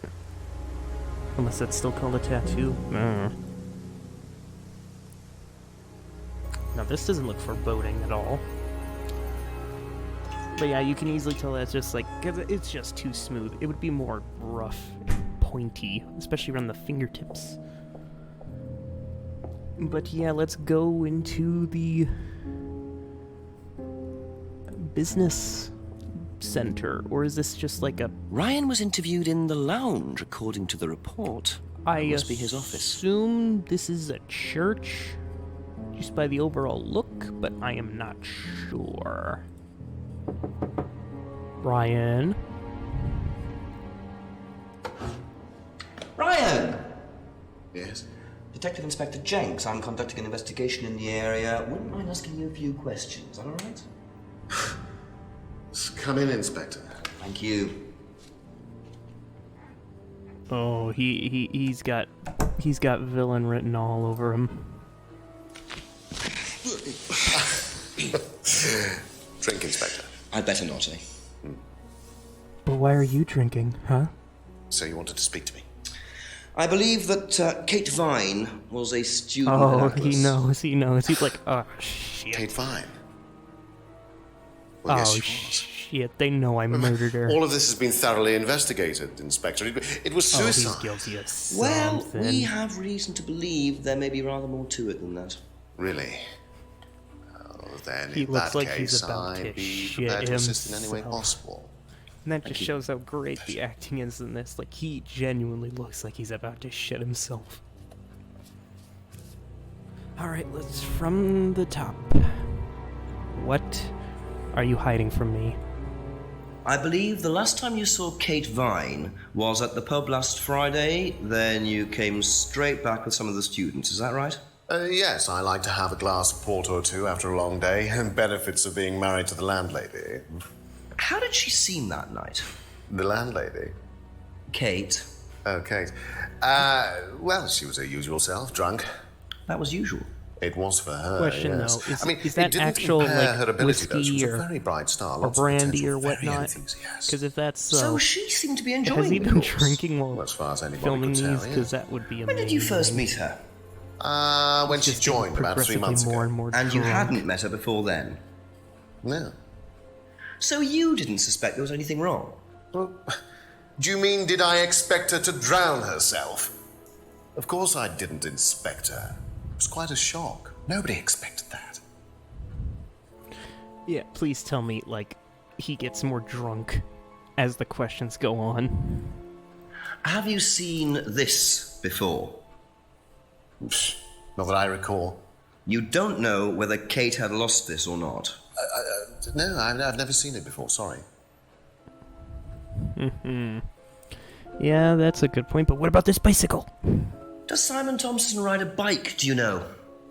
Unless that's still called a tattoo. Now this doesn't look foreboding at all. But yeah, you can easily tell that's just like, 'cause it's just too smooth. It would be more rough and pointy, especially around the fingertips. But yeah, let's go into the business center. Or is this just like a... Ryan was interviewed in the lounge, according to the report. I must be his office. assume this is a church, just by the overall look, but I am not sure. Ryan? Ryan! Yes? Detective Inspector Jenks, I'm conducting an investigation in the area. Wouldn't mind asking you a few questions, is that alright? Come in, Inspector. Thank you. Oh, he's got villain written all over him. Drink, Inspector. I'd better not, eh? But why are you drinking, huh? So you wanted to speak to me? I believe that Kate Vine was a student Oh, at Atlas. he knows. He's like, oh, shit. Kate Vine? Well, yes, Oh, she was. shit. They know I murdered her. All of this has been thoroughly investigated, Inspector. It was Oh, suicide. he's guilty of Well, something. we have reason to believe there may be rather more to it than that. Really? Oh, then He in looks that like case, he's about to I'd be shit prepared to assist in any way himself. possible. And that just shows how great the acting is in this. Like, he genuinely looks like he's about to shit himself. Alright, let's from the top. What are you hiding from me? I believe the last time you saw Kate Vine was at the pub last Friday, then you came straight back with some of the students, is that right? Yes, I like to have a glass of port or two after a long day, and benefits of being married to the landlady. How did she seem that night? The landlady? Kate. Oh, Kate. Well, she was her usual self, drunk. That was usual. It was for her, Question, yes. though, is- I mean, is that it didn't actual, impair like, her ability, though. She was whiskey a or- very bright star, Or lots of brandy potential, or very whatnot? enthusiastic. Because if that's so... So she seemed to be enjoying has he the been course. drinking while Well, as far as anybody filming could these? tell, Because yes. that would be amazing. When did you first meet her? When she Just getting joined about 3 months progressively more ago. and more And you drunk. hadn't met her before then? No. So you didn't suspect there was anything wrong? Well, do you mean, did I expect her to drown herself? Of course I didn't inspect her. It was quite a shock. Nobody expected that. Yeah, please tell me, like, he gets more drunk as the questions go on. Have you seen this before? Not that I recall. You don't know whether Kate had lost this or not? No, I've never seen it before, sorry. Yeah, that's a good point, but what about this bicycle? Does Simon Thompson ride a bike, do you know?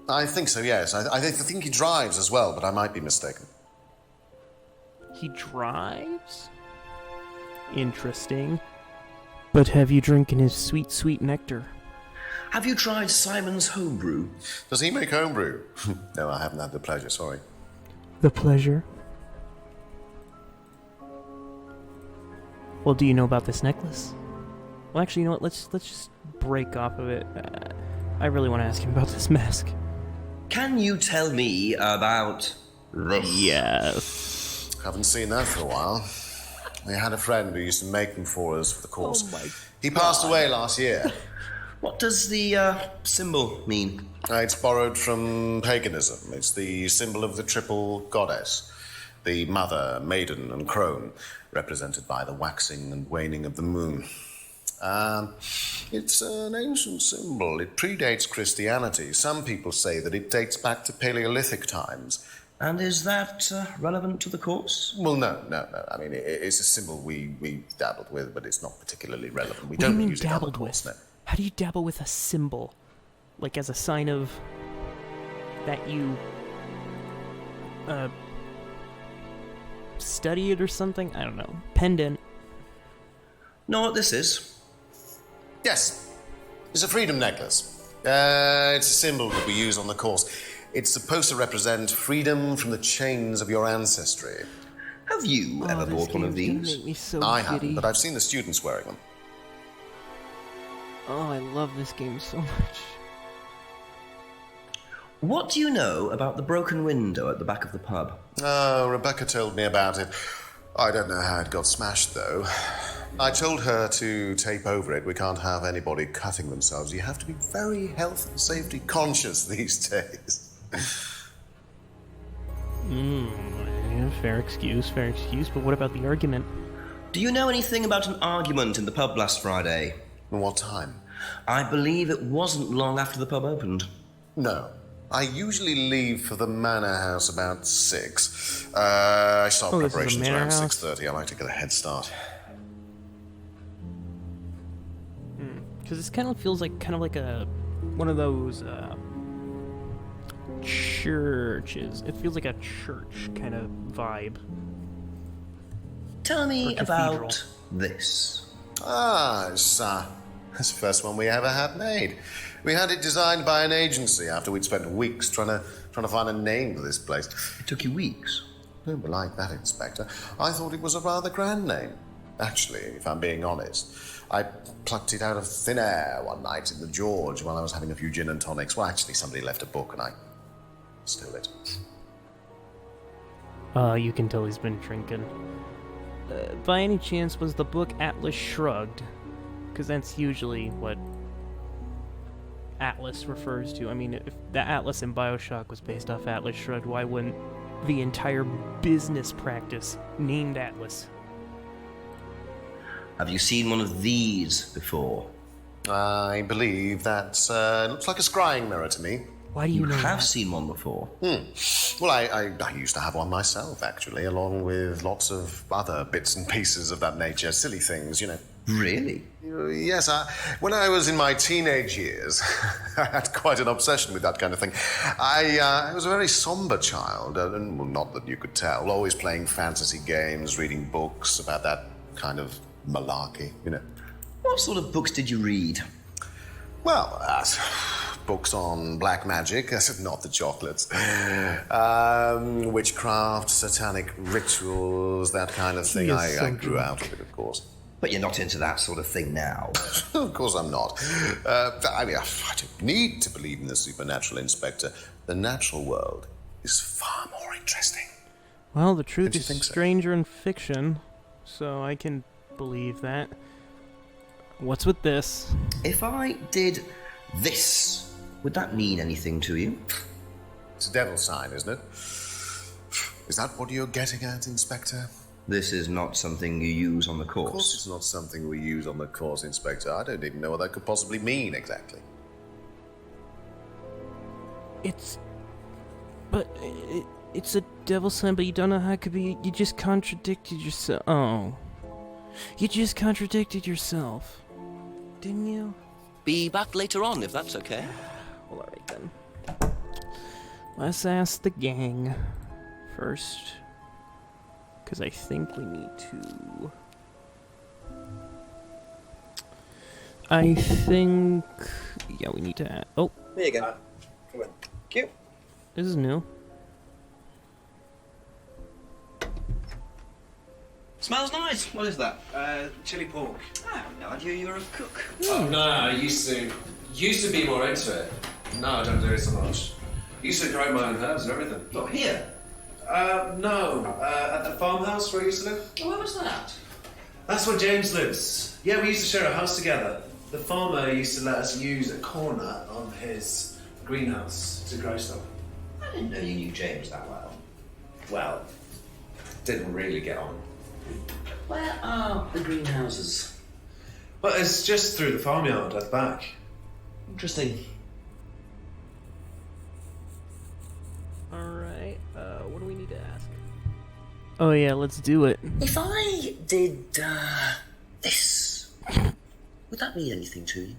I think so, yes. I think he drives as well, but I might be mistaken. He drives? interesting. But have you drinking his sweet, sweet nectar? Have you tried Simon's homebrew? Does he make homebrew? No, I haven't had the pleasure, sorry. The pleasure? Well, do you know about this necklace? Well, actually, you know what? Let's just break off of it. I really want to ask him about this mask. Can you tell me about this? Yes. Haven't seen that for a while. We had a friend who used to make them for us for the course. Oh my He passed away last year. What does the symbol mean? It's borrowed from paganism. It's the symbol of the triple goddess. The mother, maiden, and crone, represented by the waxing and waning of the moon. It's an ancient symbol. It predates Christianity. Some people say that it dates back to Paleolithic times. And is that relevant to the course? Well, no. I mean, it's a symbol we dabbled with, but it's not particularly relevant. We What do you don't mean use it on the dabbled course, with? no. How do you dabble with a symbol? Like as a sign of... that you... study it or something? I don't know. Pendant. Know what this is? Yes. It's a freedom necklace. It's a symbol that we use on the course. It's supposed to represent freedom from the chains of your ancestry. Have you ever bought one of these? Make me so I giddy. haven't, but I've seen the students wearing them. Oh, I love this game so much. What do you know about the broken window at the back of the pub? Oh, Rebecca told me about it. I don't know how it got smashed, though. I told her to tape over it. We can't have anybody cutting themselves. You have to be very health and safety conscious these days. Yeah, fair excuse, but what about the argument? Do you know anything about an argument in the pub last Friday? What time? I believe it wasn't long after the pub opened. No. I usually leave for the manor house about 6. I start this is a preparations manor around house? 6:30. I like to get a head start. Because this kind of feels like a one of those churches. It feels like a church kind of vibe. Tell me Or cathedral. about this. It's the first one we ever had made. We had it designed by an agency after we'd spent weeks trying to find a name for this place. It took you weeks. Don't be like that, Inspector. I thought it was a rather grand name. Actually, if I'm being honest, I plucked it out of thin air one night in the George while I was having a few gin and tonics. Well, actually, somebody left a book and I stole it. You can tell he's been drinking. By any chance, was the book Atlas Shrugged? Because that's usually what Atlas refers to. I mean, if the Atlas in Bioshock was based off Atlas Shrugged, why wouldn't the entire business practice named Atlas? Have you seen one of these before? I believe that looks like a scrying mirror to me. Why do you know have that? seen one before? Well, I used to have one myself, actually, along with lots of other bits and pieces of that nature. Silly things, you know. Really? Yes, when I was in my teenage years, I had quite an obsession with that kind of thing. I was a very somber child, and well, not that you could tell, always playing fantasy games, reading books about that kind of malarkey, you know. What sort of books did you read? Well, books on black magic, not the chocolates, witchcraft, satanic rituals, that kind of thing. I grew out of it, of course. But you're not into that sort of thing now. Of course I'm not. I mean, I don't need to believe in the supernatural, Inspector. The natural world is far more interesting. Well, the truth Don't you is think so? stranger in fiction, so I can believe that. What's with this? If I did this, would that mean anything to you? It's a devil's sign, isn't it? Is that what you're getting at, Inspector? This is not something you use on the Of course course. it's not something we use on the course, Inspector. I don't even know what that could possibly mean, exactly. It's a devil sign, but you don't know how it could be. You just contradicted yourself. Oh. You just contradicted yourself. Didn't you? Be back later on, if that's okay. Well, alright then. Let's ask the gang first. Because I think we need to I think... Yeah, we need to add... Oh, There you go. Come on. Cute. this is new. Smells nice. What is that? Chili pork. I have no idea you were a cook. Oh, no, I used to be more into it. No, I don't do it so much. Used to grow my own herbs and everything. Not here. No, at the farmhouse where I used to live. Where was that? That's where James lives. Yeah, we used to share a house together. The farmer used to let us use a corner of his greenhouse to grow stuff. I didn't know you knew James that well. Well, didn't really get on. Where are the greenhouses? But it's just through the farmyard at the back. Interesting. Alright, what do we need to ask? Oh yeah, let's do it. If I did, this, would that mean anything to you?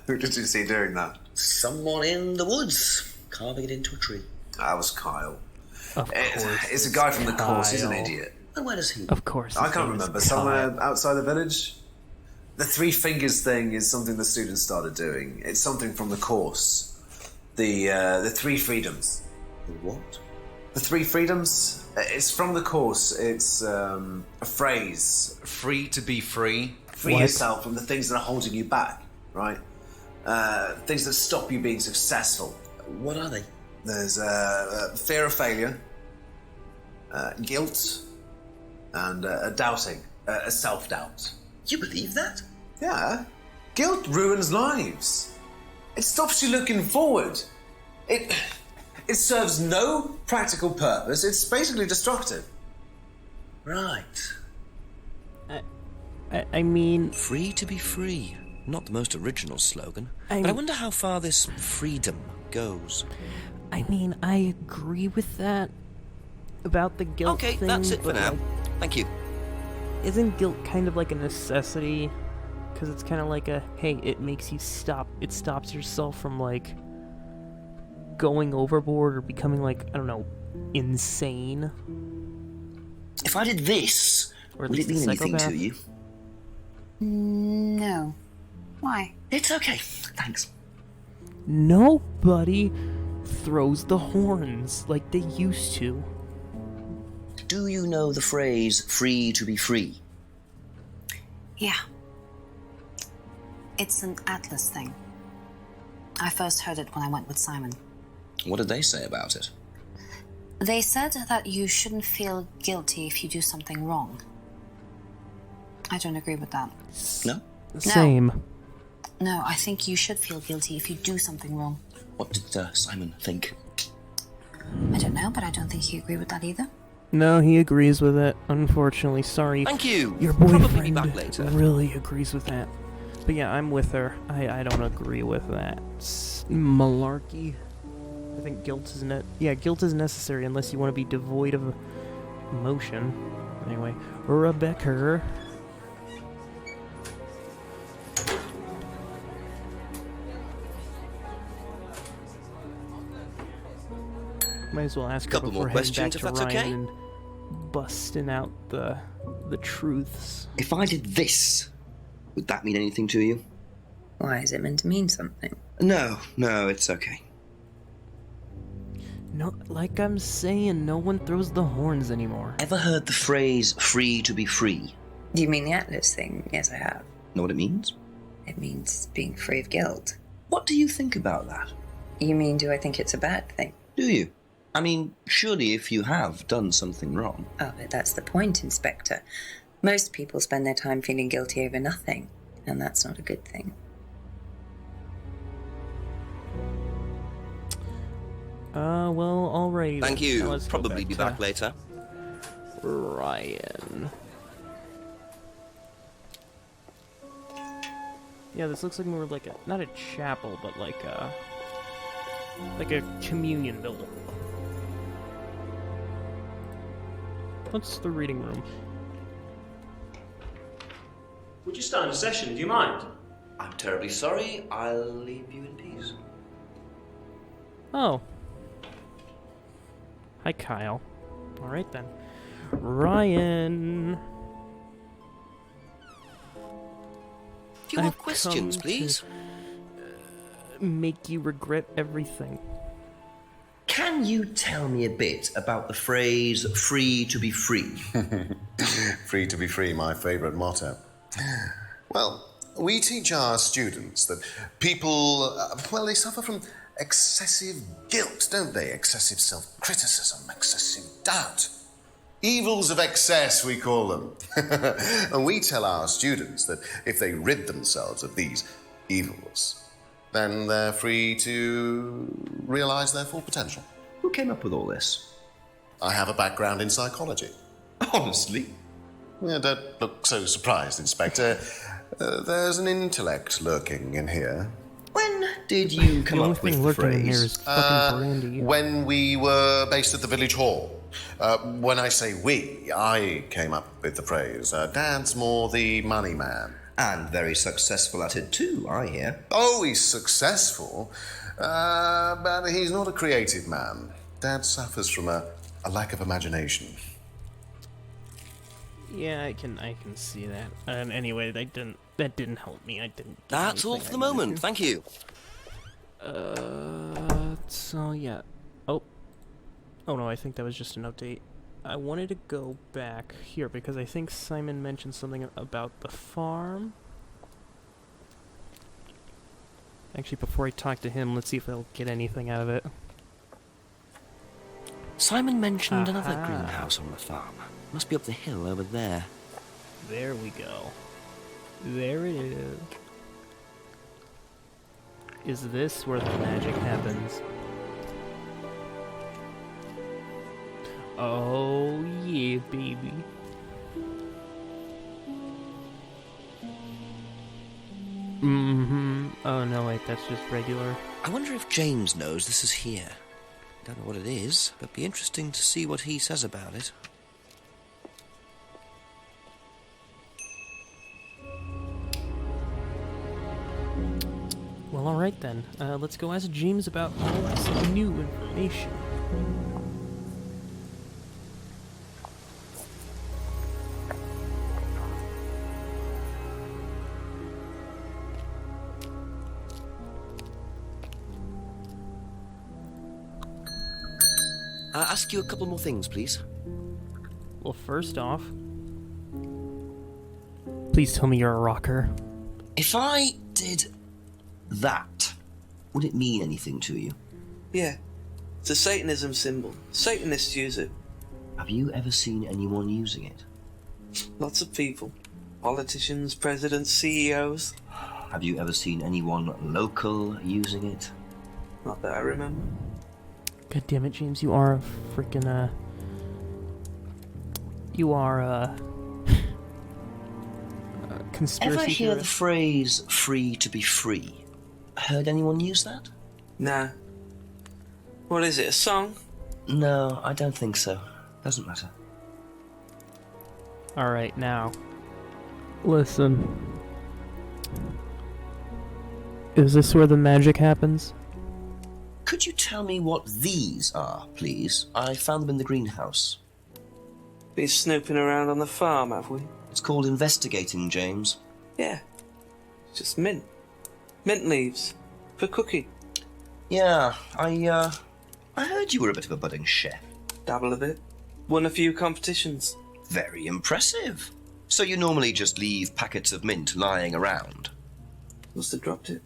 Who did you see doing that? Someone in the woods, carving it into a tree. That was Kyle. Of course. It's a guy from the course, he's an Kyle. idiot. And where does he? Of course. I his can't name is remember. Kyle. Somewhere outside the village? The three fingers thing is something the students started doing. It's something from the course. The three freedoms. The what? The three freedoms? It's from the course. It's a phrase. Free to be free. Free What? yourself from the things that are holding you back, right? Things that stop you being successful. What are they? There's fear of failure, guilt, and doubting, self-doubt. You believe that? Yeah. Guilt ruins lives. It stops you looking forward. It serves no practical purpose. It's basically destructive. Right. I mean... Free to be free. Not the most original slogan. I'm- But I wonder how far this freedom goes. I mean, I agree with that about the guilt Okay, thing. that's it for but, now. like, Thank you. isn't guilt kind of like a necessity? Because it's kind of like a, hey, it makes you stop. It stops yourself from, like, going overboard or becoming, like, I don't know, insane. If I did this, Or at would it least a mean anything psychopath. to you? No. Why? It's okay. Thanks. Nobody throws the horns like they used to. Do you know the phrase free to be free? Yeah. It's an Atlas thing. I first heard it when I went with Simon. What did they say about it? They said that you shouldn't feel guilty if you do something wrong. I don't agree with that. No? Same. No, I think you should feel guilty if you do something wrong. What did Simon think? I don't know, but I don't think he agreed with that either. No, he agrees with it. Unfortunately, sorry. Thank you. Your Probably be boyfriend back later. really agrees with that. But yeah, I'm with her. I don't agree with that. Malarkey. I think guilt is guilt is necessary unless you want to be devoid of emotion. Anyway, Rebecca. Might as well ask her Couple before more heading back questions, if to that's Ryan okay? and busting out the truths. If I did this, would that mean anything to you? Why is it meant to mean something? No, it's okay. No, like I'm saying, no one throws the horns anymore. Ever heard the phrase free to be free? Do you mean the Atlas thing? Yes, I have. Know what it means? It means being free of guilt. What do you think about that? You mean, do I think it's a bad thing? Do you? I mean, surely if you have done something wrong. Oh, but that's the point, Inspector. Most people spend their time feeling guilty over nothing, and that's not a good thing. Well, alrighty. Thank then. you. Now let's go Probably be to back later. Ryan. Yeah, this looks like more like a, not a chapel, but like a communion building. What's the reading room? Would you start a session? Do you mind? I'm terribly sorry. I'll leave you in peace. Oh. Hi, Kyle. Alright then. Ryan. A few more I've questions, come please. to, make you regret everything. Can you tell me a bit about the phrase free to be free? Free to be free, my favourite motto. Well, we teach our students that people, they suffer from excessive guilt, don't they? Excessive self-criticism, excessive doubt. Evils of excess, we call them. And we tell our students that if they rid themselves of these evils, then they're free to realise their full potential. Who came up with all this? I have a background in psychology. Honestly? Yeah, don't look so surprised, Inspector. There's an intellect lurking in here. When did you come up with the phrase? When we were based at the village hall. When I say we, I came up with the phrase. Dad's more the money man. And very successful at it too, I hear. Oh, he's successful, but he's not a creative man. Dad suffers from a lack of imagination. Yeah, I can see that. And anyway, that didn't help me. I didn't. That's all for the moment. Thank you. So yeah. Oh no, I think that was just an update. I wanted to go back here because I think Simon mentioned something about the farm. Actually, before I talk to him, let's see if I'll get anything out of it. Simon mentioned another greenhouse on the farm. Must be up the hill over there. There we go. There it is. Is this where the magic happens? Oh yeah, baby. Oh no, wait, that's just regular. I wonder if James knows this is here. Don't know what it is, but be interesting to see what he says about it. Well, alright then. Let's go ask James about all this new information. Ask you a couple more things, please. Well, first off, please tell me you're a rocker. If I did that, would it mean anything to you? Yeah. It's a Satanism symbol. Satanists use it. Have you ever seen anyone using it? Lots of people. Politicians, presidents, CEOs. Have you ever seen anyone local using it? Not that I remember. God damn it, James, you are a freaking, you are a conspiracy Ever hear theorist. the phrase free to be free? Heard anyone use that? Nah. What is it, a song? No, I don't think so. Doesn't matter. Alright, now, listen. Is this where the magic happens? Could you tell me what these are, please? I found them in the greenhouse. Been snooping around on the farm, have we? It's called investigating, James. Yeah. It's just mint. Mint leaves. For cooking. Yeah, I heard you were a bit of a budding chef. Dabble a bit. Won a few competitions. Very impressive. So you normally just leave packets of mint lying around? Must have dropped it.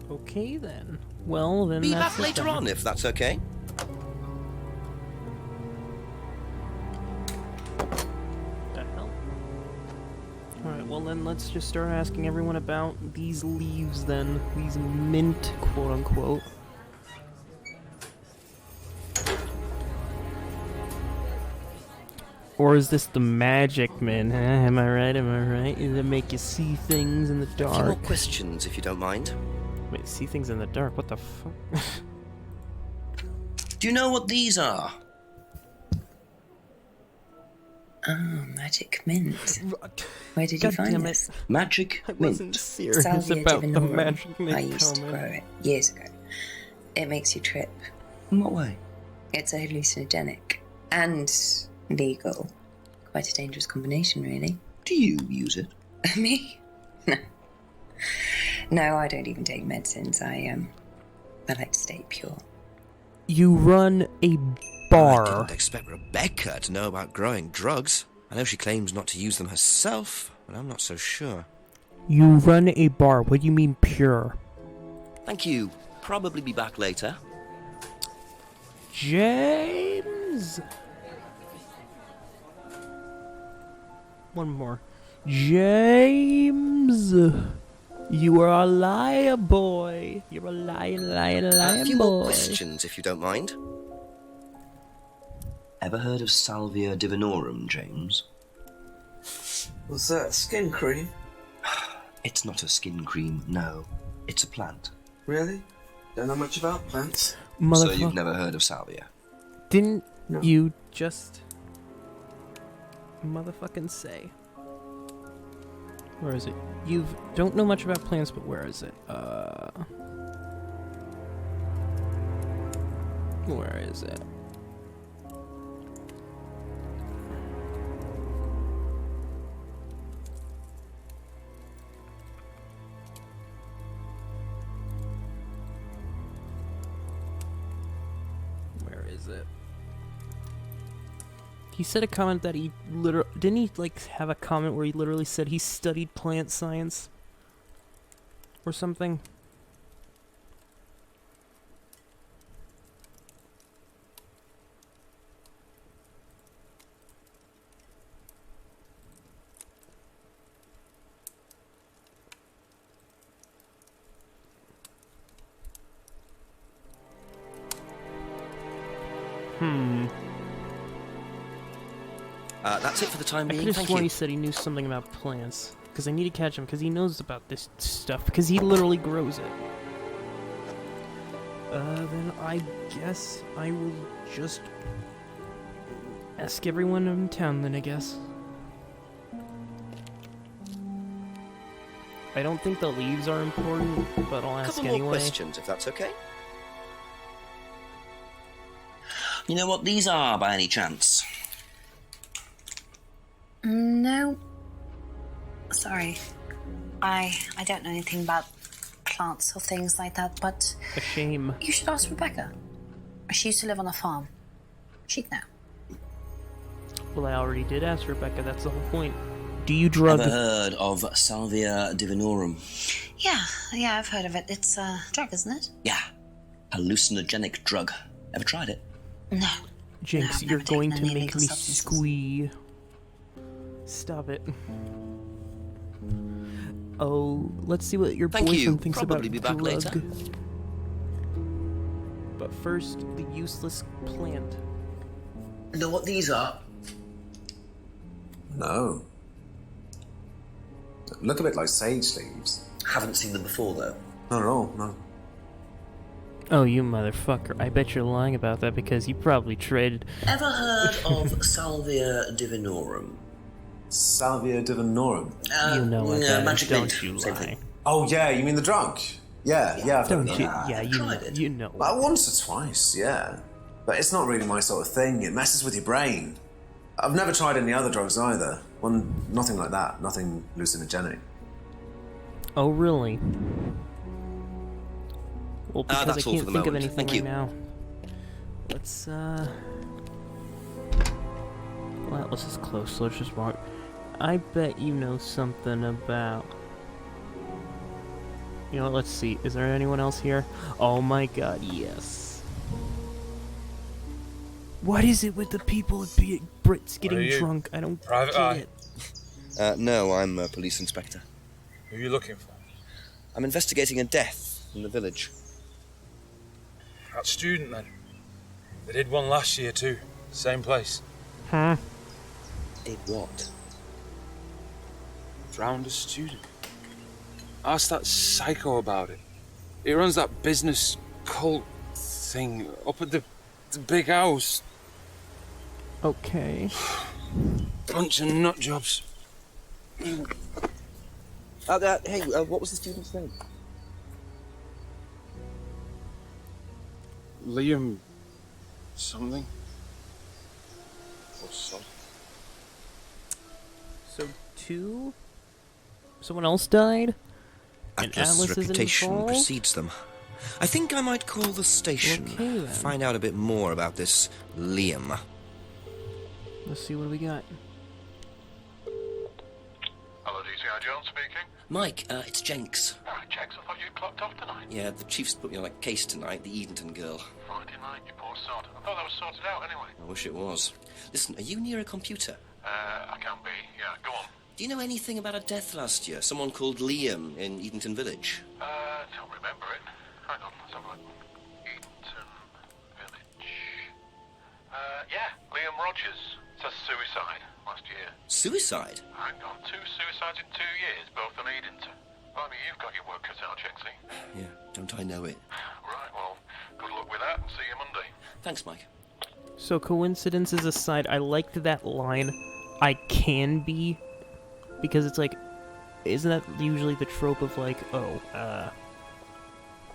Okay then. Well then. Be that's back later on if that's okay. The hell? Alright, well then let's just start asking everyone about these leaves then. These mint, quote unquote. Or is this the magic mint? Huh? Am I right? Am I right? Does it make you see things in the A few more dark? questions, if you don't mind. Wait, see things in the dark? What the fuck? Do you know what these are? Oh, magic mint. Where did God you find damn this? Magic I mint. wasn't serious Salvia about the divinorum. magic mint. I used to comment. grow it years ago. It makes you trip. In what way? It's a hallucinogenic and legal. Quite a dangerous combination, really. Do you use it? Me? No. No, I don't even take medicines. I like to stay pure. You run a I bar. didn't expect Rebecca to know about growing drugs. I know she claims not to use them herself, but I'm not so sure. You run a bar. What do you mean pure? Thank you. Probably be back later. James. One more. James. You are a liar, boy. You're a lying A few boy. more questions, if you don't mind. Ever heard of Salvia divinorum, James? Was that skin cream? It's not a skin cream, no. It's a plant. Really? Don't know much about plants. So you've never heard of Salvia? Didn't you just motherfucking say? Where is it? You don't know much about plants, but where is it? Where is it? Where is it? He said a comment that he literally... Didn't he, like, have a comment where he literally said he studied plant science? Or something? That's it for the time I being. could have Thank sworn you. he said he knew something about plants. Because I need to catch him, because he knows about this stuff. Because he literally grows it. Then I guess I will just ask everyone in town then, I guess. I don't think the leaves are important, but I'll ask Couple anyway. more questions, if that's okay. You know what these are, by any chance? No. Sorry. I don't know anything about plants or things like that, but A shame. you should ask Rebecca. She used to live on a farm. She'd know. Well, I already did ask Rebecca, that's the whole point. Do you drug... Ever heard of Salvia divinorum? Yeah, I've heard of it. It's a drug, isn't it? Yeah. Hallucinogenic drug. Ever tried it? No. Jinx, No, you're I've never going taken to any make illegal me substances. squee. Stop it. Oh, let's see what your Thank boyfriend you. thinks Probably about be back later. drug. But first, the useless plant. Know what these are? No. Look a bit like sage leaves. Haven't seen them before, though. Not at all, no. Oh, you motherfucker. I bet you're lying about that because you probably traded... Ever heard of Salvia divinorum? Salvia divinorum? You know what that is, magic don't mint. you Same lie. thing. Oh, yeah, you mean the drug? Yeah, I've Don't done you? that. Yeah, you know. Once or twice, yeah. But it's not really my sort of thing. It messes with your brain. I've never tried any other drugs either. Nothing like that. Nothing hallucinogenic. Oh, really? Well, because that's I all can't for the think of moment. anything Thank right you. now. Let's, Well, let's just close, so let's just walk. I bet you know something about... You know what, let's see. Is there anyone else here? Oh my god, yes. What is it with the people at Brits getting you? drunk? I don't Private get eye? it. No, I'm a police inspector. Who are you looking for? I'm investigating a death in the village. That student, then. They did one last year, too. Same place. Huh? A what? Drowned a student. Ask that psycho about it. He runs that business cult thing up at the big house. Okay. Bunch of nut jobs. Hey, what was the student's name? Liam something? Or son? So 2? Someone else died? And Atlas's Atlas isn't reputation involved? precedes them. I think I might call the station. Okay, then. Find out a bit more about this Liam. Let's see what we got. Hello, DCI Jones speaking. Mike, it's Jenks. Oh, Jenks, I thought you'd clocked off tonight. Yeah, the chief's put me on a case tonight, the Edenton girl. Friday night, you poor sod. I thought that was sorted out anyway. I wish it was. Listen, are you near a computer? I can be. Yeah, go on. Do you know anything about a death last year? Someone called Liam in Edenton Village? Don't remember it. Hang on, let's have a look. Edenton Village. Yeah, Liam Rogers. Says suicide last year. Suicide? Hang on, 2 suicides in 2 years, both on Edenton. I mean, you've got your work cut out, Jenksy. Yeah, don't I know it? Right, well, good luck with that, and see you Monday. Thanks, Mike. So coincidences aside, I liked that line, I can be, because it's like, isn't that usually the trope of like,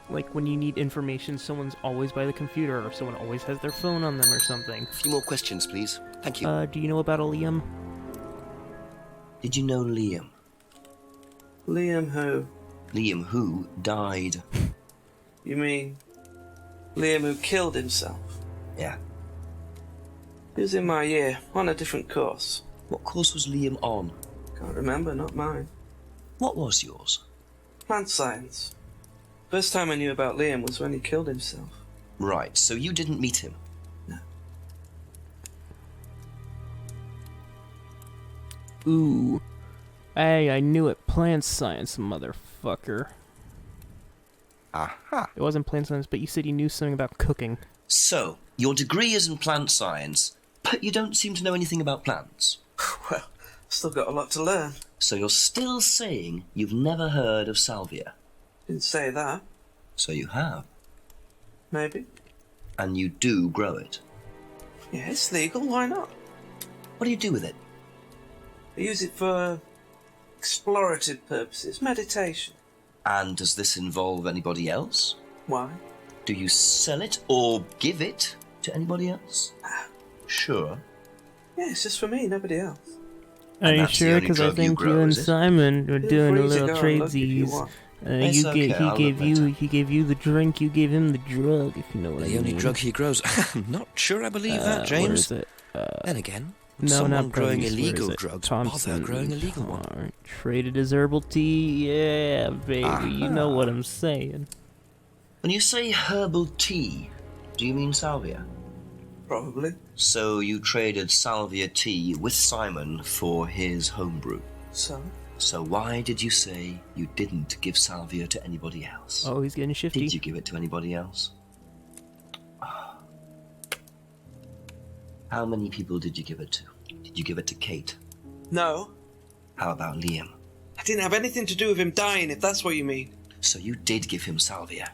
like when you need information, someone's always by the computer, or someone always has their phone on them or something. A few more questions, please. Thank you. Do you know about a Liam? Did you know Liam? Liam who? Liam who died. You mean Liam who killed himself? Yeah. He was in my year, on a different course. What course was Liam on? Can't remember, not mine. What was yours? Plant science. First time I knew about Liam was when he killed himself. Right, so you didn't meet him? No. Ooh. Hey, I knew it. Plant science, motherfucker. Aha. It wasn't plant science, but you said you knew something about cooking. So, your degree is in plant science, but you don't seem to know anything about plants. Well, still got a lot to learn. So you're still saying you've never heard of salvia? Didn't say that. So you have. Maybe. And you do grow it? Yeah, it's legal, why not? What do you do with it? I use it for explorative purposes, meditation. And does this involve anybody else? Why? Do you sell it or give it to anybody else? Sure. Yeah, it's just for me, nobody else. Are you sure? Because I think you and Simon were doing a little tradesies. He gave you the drink, you gave him the drug, if you know what I mean. The only drug he grows. I'm not sure I believe that, James. Where is it? Then again, no, someone not growing Produce, illegal where is it? drugs Thompson. bother growing a legal one. Traded as herbal tea, yeah, baby, you know what I'm saying. When you say herbal tea, do you mean salvia? Probably. So you traded salvia tea with Simon for his homebrew. So why did you say you didn't give salvia to anybody else? Oh, he's getting shifty. Did you give it to anybody else? How many people did you give it to? Did you give it to Kate? No. How about Liam? I didn't have anything to do with him dying, if that's what you mean. So you did give him salvia?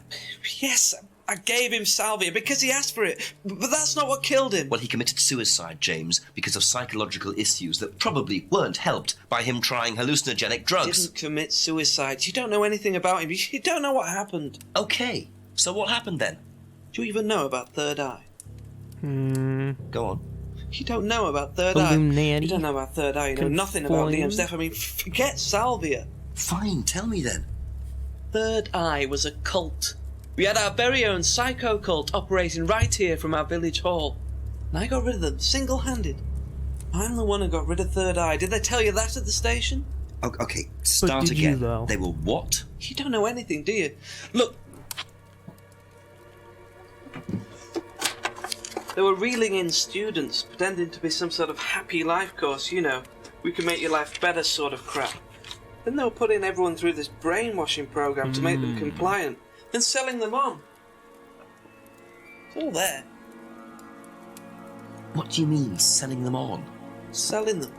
Yes, I gave him salvia because he asked for it, but that's not what killed him. Well, he committed suicide, James, because of psychological issues that probably weren't helped by him trying hallucinogenic drugs. He didn't commit suicide. You don't know anything about him. You don't know what happened. Okay, so what happened then? Do you even know about Third Eye? Go on. You don't know about Third Eye. You don't know about Third Eye. You know nothing about Liam's death. I mean, forget salvia. Fine, tell me then. Third Eye was a cult. We had our very own psycho cult operating right here from our village hall. And I got rid of them, single-handed. I'm the one who got rid of Third Eye. Did they tell you that at the station? Okay, start again. They were what? You don't know anything, do you? Look. They were reeling in students, pretending to be some sort of happy life course, you know. We can make your life better sort of crap. Then they were putting everyone through this brainwashing program to make them compliant. Then selling them on. It's all there. What do you mean, selling them on? Selling them.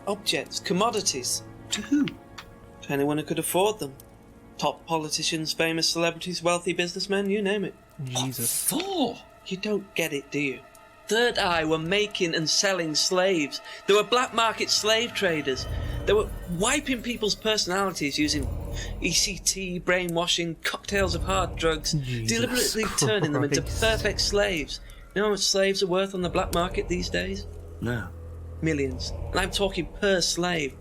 Objects, commodities. To who? To anyone who could afford them. Top politicians, famous celebrities, wealthy businessmen, you name it. Jesus. What for? You don't get it, do you? Third Eye were making and selling slaves. They were black market slave traders. They were wiping people's personalities using ECT, brainwashing, cocktails of hard drugs, deliberately turning them into perfect slaves. You know how much slaves are worth on the black market these days? No. Millions. And I'm talking per slave.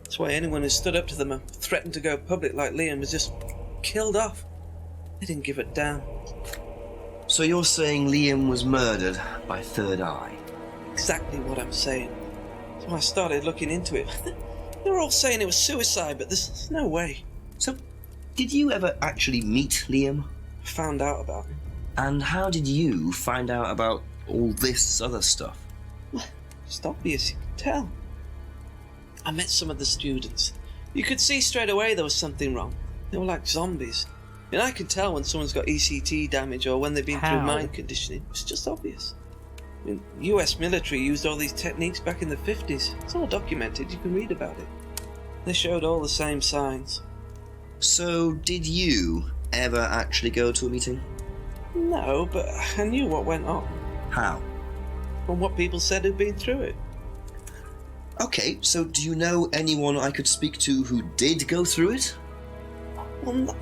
That's why anyone who stood up to them and threatened to go public like Liam was just killed off. They didn't give a damn. So you're saying Liam was murdered by Third Eye? Exactly what I'm saying. So I started looking into it. They were all saying it was suicide, but there's no way. So, did you ever actually meet Liam? Found out about him. And how did you find out about all this other stuff? It's obvious, you could tell. I met some of the students. You could see straight away there was something wrong. They were like zombies. And I could tell when someone's got ECT damage or when they've been through mind conditioning. It's just obvious. I mean, US military used all these techniques back in the 50s. It's all documented, you can read about it. They showed all the same signs. So, did you ever actually go to a meeting? No, but I knew what went on. How? From what people said who'd been through it. Okay, so do you know anyone I could speak to who did go through it? Well, no.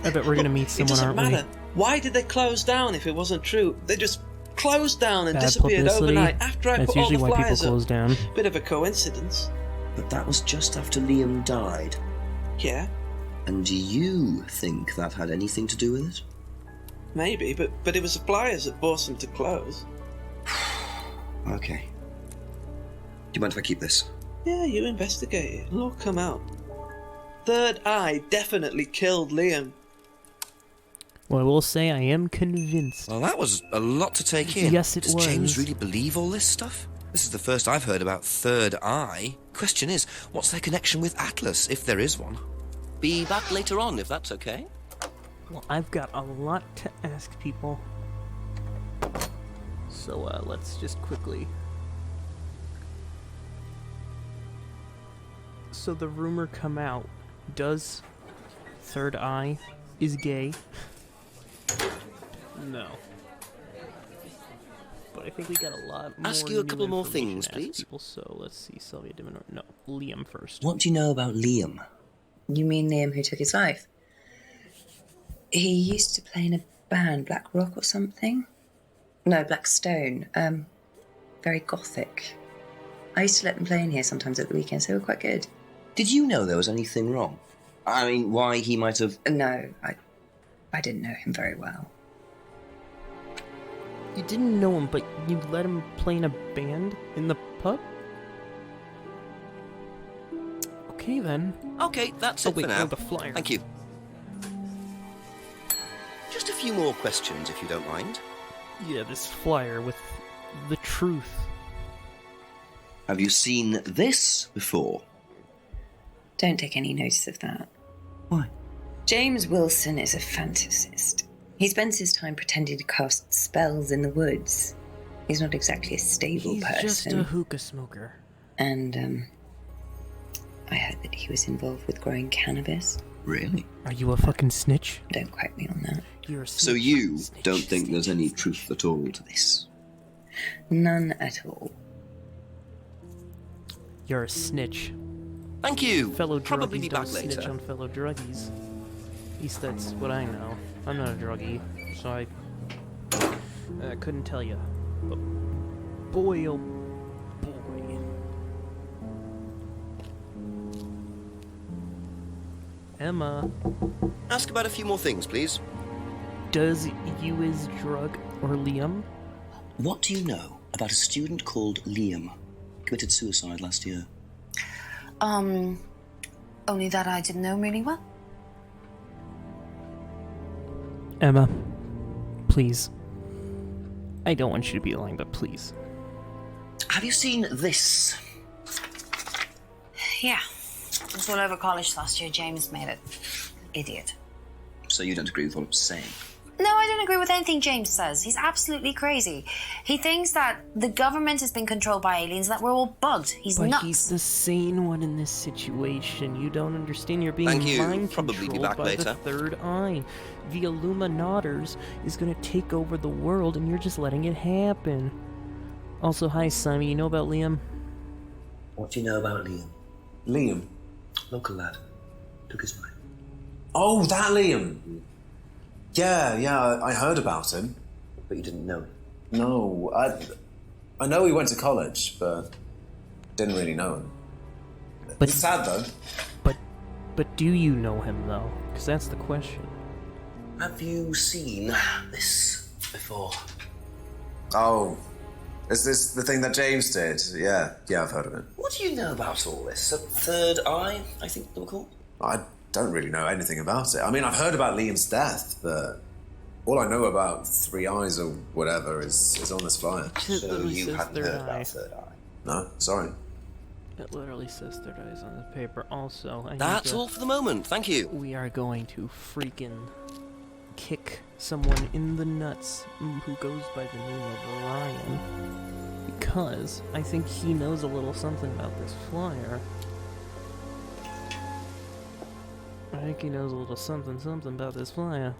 I bet we're gonna meet someone, aren't we? It doesn't matter. Why did they close down if it wasn't true? They just closed down and disappeared overnight after I put all the flyers up. That's usually why people close down. Bit of a coincidence. But that was just after Liam died. Yeah. And do you think that had anything to do with it? Maybe, but it was the flyers that forced them to close. Okay. Do you mind if I keep this? Yeah, you investigate it. It'll all come out. Third Eye definitely killed Liam. Well, I will say I am convinced. Well, that was a lot to take in. Yes, it was. Does James really believe all this stuff? This is the first I've heard about Third Eye. Question is, what's their connection with Atlas, if there is one? Be back later on, if that's okay. Well, I've got a lot to ask people. So, let's just quickly... So the rumor come out. Does Third Eye is gay? No. But I think we got a lot more. Ask you a couple more information things, to ask please. People, so let's see. Sylvia Diminor. No, Liam first. What do you know about Liam? You mean Liam who took his life? He used to play in a band, Black Rock or something? No, Black Stone. Very gothic. I used to let them play in here sometimes at the weekends. They were quite good. Did you know there was anything wrong? I mean, why he might have... No, I didn't know him very well. You didn't know him, but you let him play in a band in the pub? Okay, then. Okay, that's Oh, it wait, for now. oh, the flyer. Thank you. Just a few more questions, if you don't mind. Yeah, this flyer with the truth. Have you seen this before? Don't take any notice of that. Why? James Wilson is a fantasist. He spends his time pretending to cast spells in the woods. He's not exactly a stable person. He's just a hookah smoker. And, I heard that he was involved with growing cannabis. Really? Are you a fucking snitch? Don't quote me on that. You're a snitch. So you don't think there's any truth at all to this? None at all. You're a snitch. Thank you. Fellow Probably druggies be don't back snitch later. on fellow druggies. At least that's what I know. I'm not a druggie, so I couldn't tell you. But boy, oh boy. Emma. Ask about a few more things, please. Does you is drug or Liam? What do you know about a student called Liam? Committed suicide last year. Only that I didn't know him really well. Emma, please. I don't want you to be lying, but please. Have you seen this? Yeah. It was all over college last year. James made it. Idiot. So you don't agree with what I'm saying? No, I don't agree with anything James says. He's absolutely crazy. He thinks that the government has been controlled by aliens and that we're all bugged. He's But nuts. he's the sane one in this situation. You don't understand. You're being Thank you. mind Probably be controlled back by later. the Third Eye. The Illuminators is going to take over the world, and you're just letting it happen. Also, hi, Simon. You know about Liam? What do you know about Liam? Liam? Local lad. Took his life. Oh, that Liam. Yeah, I heard about him. But you didn't know him? No, I know he went to college, but didn't really know him. It's sad, though. But do you know him, though? Because that's the question. Have you seen this before? Oh, is this the thing that James did? Yeah, I've heard of it. What do you know about all this? A third eye, I think they were called? I don't really know anything about it. I mean, I've heard about Liam's death, but all I know about Three Eyes or whatever is on this flyer. So you hadn't heard about Third Eye? No, sorry. It literally says Third Eyes on the paper. Also, That's all for the moment. Thank you. We are going to freaking kick someone in the nuts who goes by the name of Ryan, because I think he knows a little something about this flyer. I think he knows a little something about this flyer.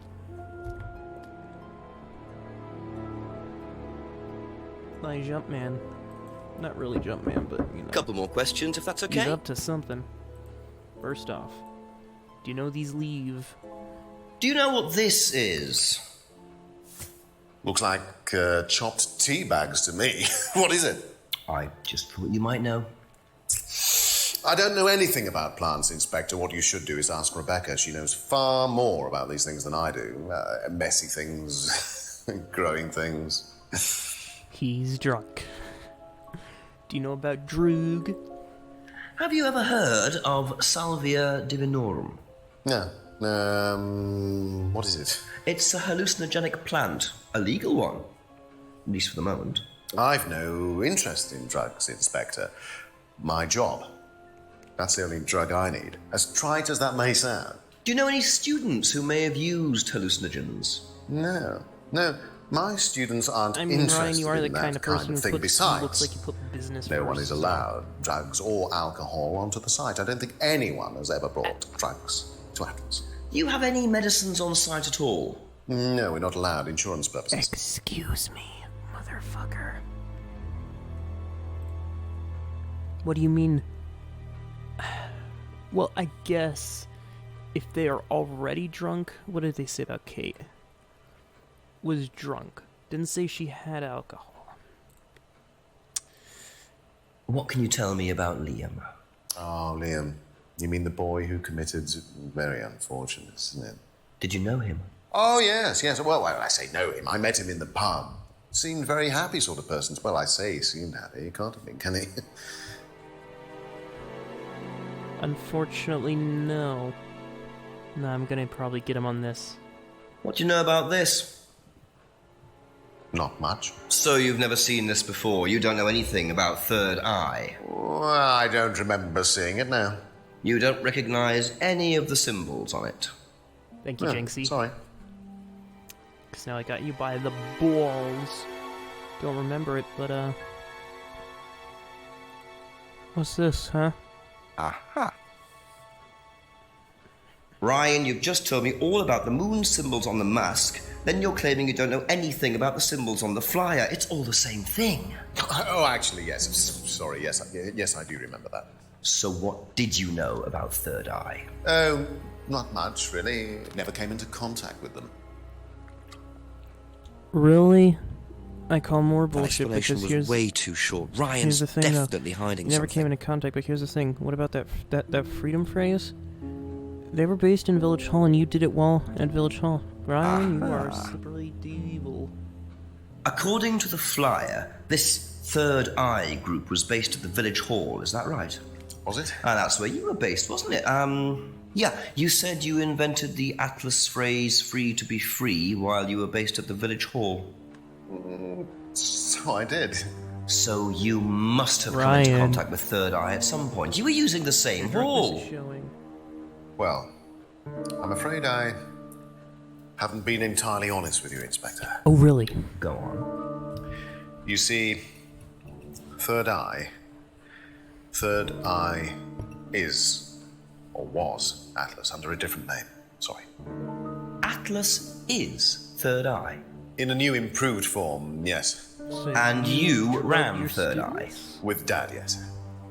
Like Jumpman. Not really Jumpman, but, you know. Couple more questions, if that's okay. He's up to something. First off, do you know these leave? Do you know what this is? Looks like chopped tea bags to me. What is it? I just thought you might know. I don't know anything about plants, Inspector. What you should do is ask Rebecca. She knows far more about these things than I do. Messy things, growing things. He's drunk. Do you know about Droog? Have you ever heard of Salvia divinorum? No. What is it? It's a hallucinogenic plant. A legal one. At least for the moment. I've no interest in drugs, Inspector. My job. That's the only drug I need. As trite as that may sound. Do you know any students who may have used hallucinogens? No. My students aren't I mean, interested Ryan, you are in the that kind of person who thing. looks Besides, like you put business no one first, is so- allowed drugs or alcohol onto the site. I don't think anyone has ever brought drugs to Atlas. Do you have any medicines on site at all? No, we're not allowed. Insurance purposes. Excuse me, motherfucker. What do you mean? Well, I guess if they are already drunk, what did they say about Kate? Was drunk. Didn't say she had alcohol. What can you tell me about Liam? Oh, Liam. You mean the boy who committed... Very unfortunate, isn't it? Did you know him? Oh, yes. Well, I say know him. I met him in the pub. Seemed very happy sort of person. Well, I say he seemed happy. He can't have been, can he? Unfortunately, no. No, I'm gonna probably get him on this. What do you know about this? Not much. So you've never seen this before? You don't know anything about Third Eye? Well, I don't remember seeing it now. You don't recognize any of the symbols on it? Thank you, No, Jenksy. sorry. Because now I got you by the balls. Don't remember it, but, what's this, huh? Aha. Ryan, you've just told me all about the moon symbols on the mask, then you're claiming you don't know anything about the symbols on the flyer. It's all the same thing. Oh, actually, yes. Sorry, yes, I do remember that. So what did you know about Third Eye? Oh, not much, really. Never came into contact with them. Really? I call more That bullshit explanation because was here's... way too short. here's Ryan's the thing, definitely hiding never something. came into contact, but here's the thing. What about that freedom phrase? They were based in Village Hall, and you did it well at Village Hall. Ryan, you are slippery devil. According to the flyer, this Third Eye group was based at the Village Hall, is that right? Was it? Ah, that's where you were based, wasn't it? Yeah, you said you invented the Atlas phrase free to be free while you were based at the Village Hall. So I did. So you must have come into contact with Third Eye at some point. You were using the same hall. Well, I'm afraid I haven't been entirely honest with you, Inspector. Oh, really? Go on. You see, Third Eye is, or was, Atlas under a different name. Sorry. Atlas is Third Eye? In a new improved form, yes. And you ran Third Eye? With Dad, yes.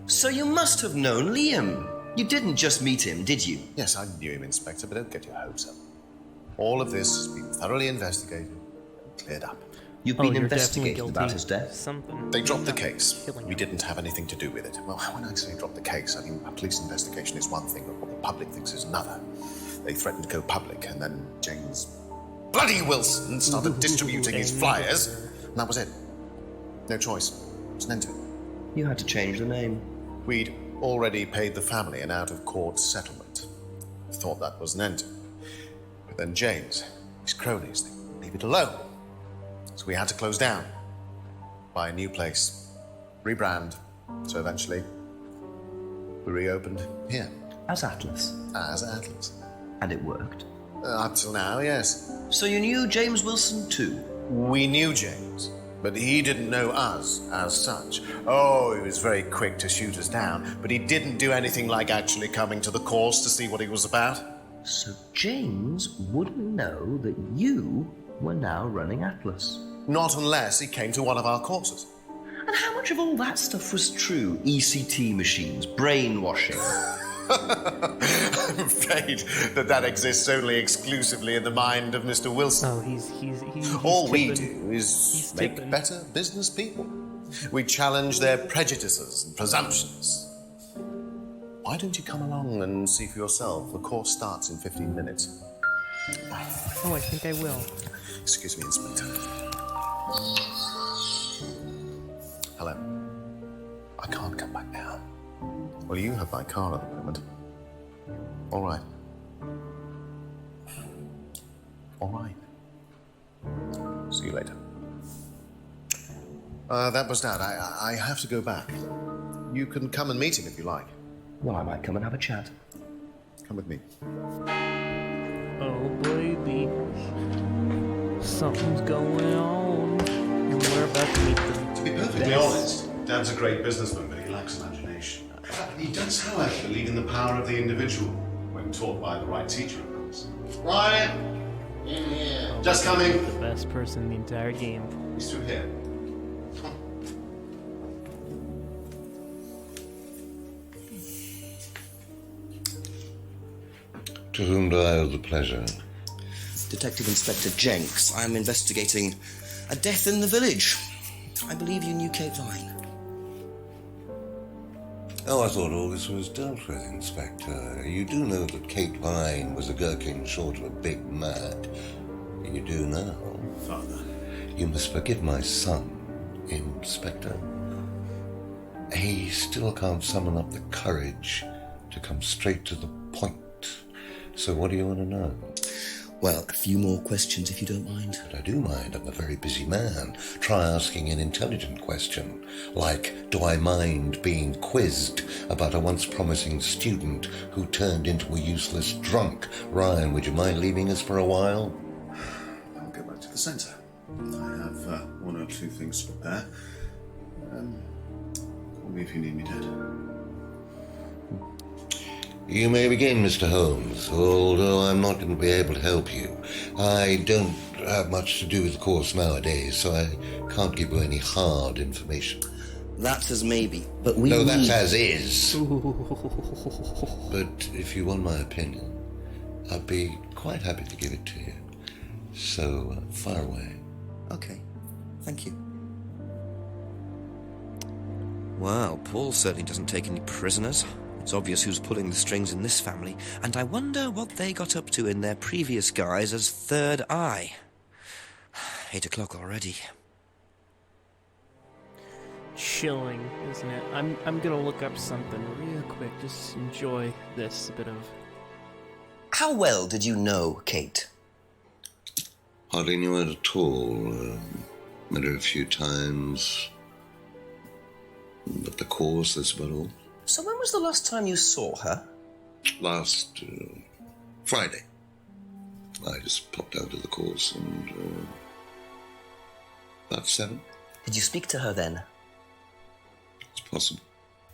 So you must have known Liam. You didn't just meet him, did you? Yes, I knew him, Inspector, but don't get your hopes up. All of this has been thoroughly investigated and cleared up. You've been investigating about his death? Something. They dropped the case. We didn't have anything to do with it. Well, when I say drop the case, I mean a police investigation is one thing, but what the public thinks is another. They threatened to go public, and then James bloody Wilson started distributing his flyers, and that was it. No choice. It was an end to it. You had to change the name. We'd already paid the family an out-of-court settlement. Thought that was an end to it. But then James, his cronies, they wouldn't leave it alone. So we had to close down, buy a new place, rebrand. So eventually, we reopened here. As Atlas? As Atlas. And it worked? Up till now, yes. So you knew James Wilson too? We knew James, but he didn't know us as such. Oh, he was very quick to shoot us down, but he didn't do anything like actually coming to the course to see what he was about. So James wouldn't know that you were now running Atlas? Not unless he came to one of our courses. And how much of all that stuff was true? ECT machines, brainwashing? I'm afraid that exists only exclusively in the mind of Mr. Wilson. Oh, he's all we tipping. do is make tipping. better business people. We challenge their prejudices and presumptions. Why don't you come along and see for yourself? The course starts in 15 minutes. Oh, I think I will. Excuse me, Inspector. Hello. I can't come back now. Well, you have my car at the moment. All right. All right. See you later. That was Dad. I have to go back. You can come and meet him if you like. Well, I might come and have a chat. Come with me. Oh, baby. Something's going on. And we're about to meet them. To be perfectly honest, Dad's a great businessman, but he lacks imagination. He does, however, believe in the power of the individual, when taught by the right teacher, of course. Ryan! In here. Just coming. The best person in the entire game. He's through here. To whom do I owe the pleasure? Detective Inspector Jenks. I am investigating a death in the village. I believe you knew Kate Vine. Oh, I thought all this was dealt with, Inspector. You do know that Kate Vine was a gherkin short of a big mad. You do now. Father. You must forgive my son, Inspector. He still can't summon up the courage to come straight to the point. So what do you want to know? Well, a few more questions if you don't mind. But I do mind. I'm a very busy man. Try asking an intelligent question, like, do I mind being quizzed about a once promising student who turned into a useless drunk? Ryan, would you mind leaving us for a while? I'll go back to the centre. I have one or two things to prepare. Call me if you need me, Dad. You may begin, Mr. Holmes, although I'm not going to be able to help you. I don't have much to do with the course nowadays, so I can't give you any hard information. That's as maybe, but we No, that's need... as is. But if you want my opinion, I'd be quite happy to give it to you. So, fire away. Okay, thank you. Well, Paul certainly doesn't take any prisoners. It's obvious who's pulling the strings in this family, and I wonder what they got up to in their previous guise as Third Eye. 8 o'clock already. Chilling, isn't it? I'm gonna look up something real quick. Just enjoy this bit of... How well did you know Kate? Hardly knew her at all. Met her a few times. At the course, that's about all. So when was the last time you saw her? Last Friday. I just popped out of the course and about 7. Did you speak to her then? It's possible.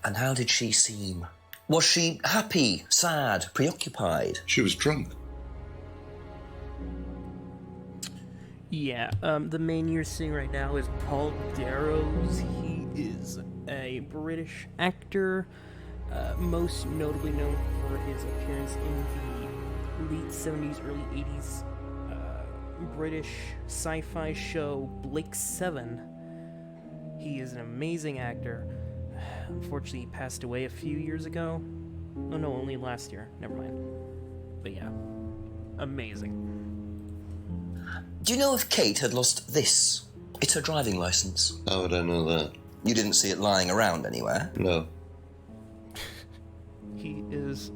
And how did she seem? Was she happy, sad, preoccupied? She was drunk. Yeah, the man you're seeing right now is Paul Darrows. He is a British actor, most notably known for his appearance in the late 70s, early 80s British sci-fi show Blake 7. He is an amazing actor. Unfortunately, he passed away a few years ago. Oh no, only last year. Never mind. But yeah, amazing. Do you know if Kate had lost this? It's her driving license. How would I know that? You didn't see it lying around anywhere? No. He is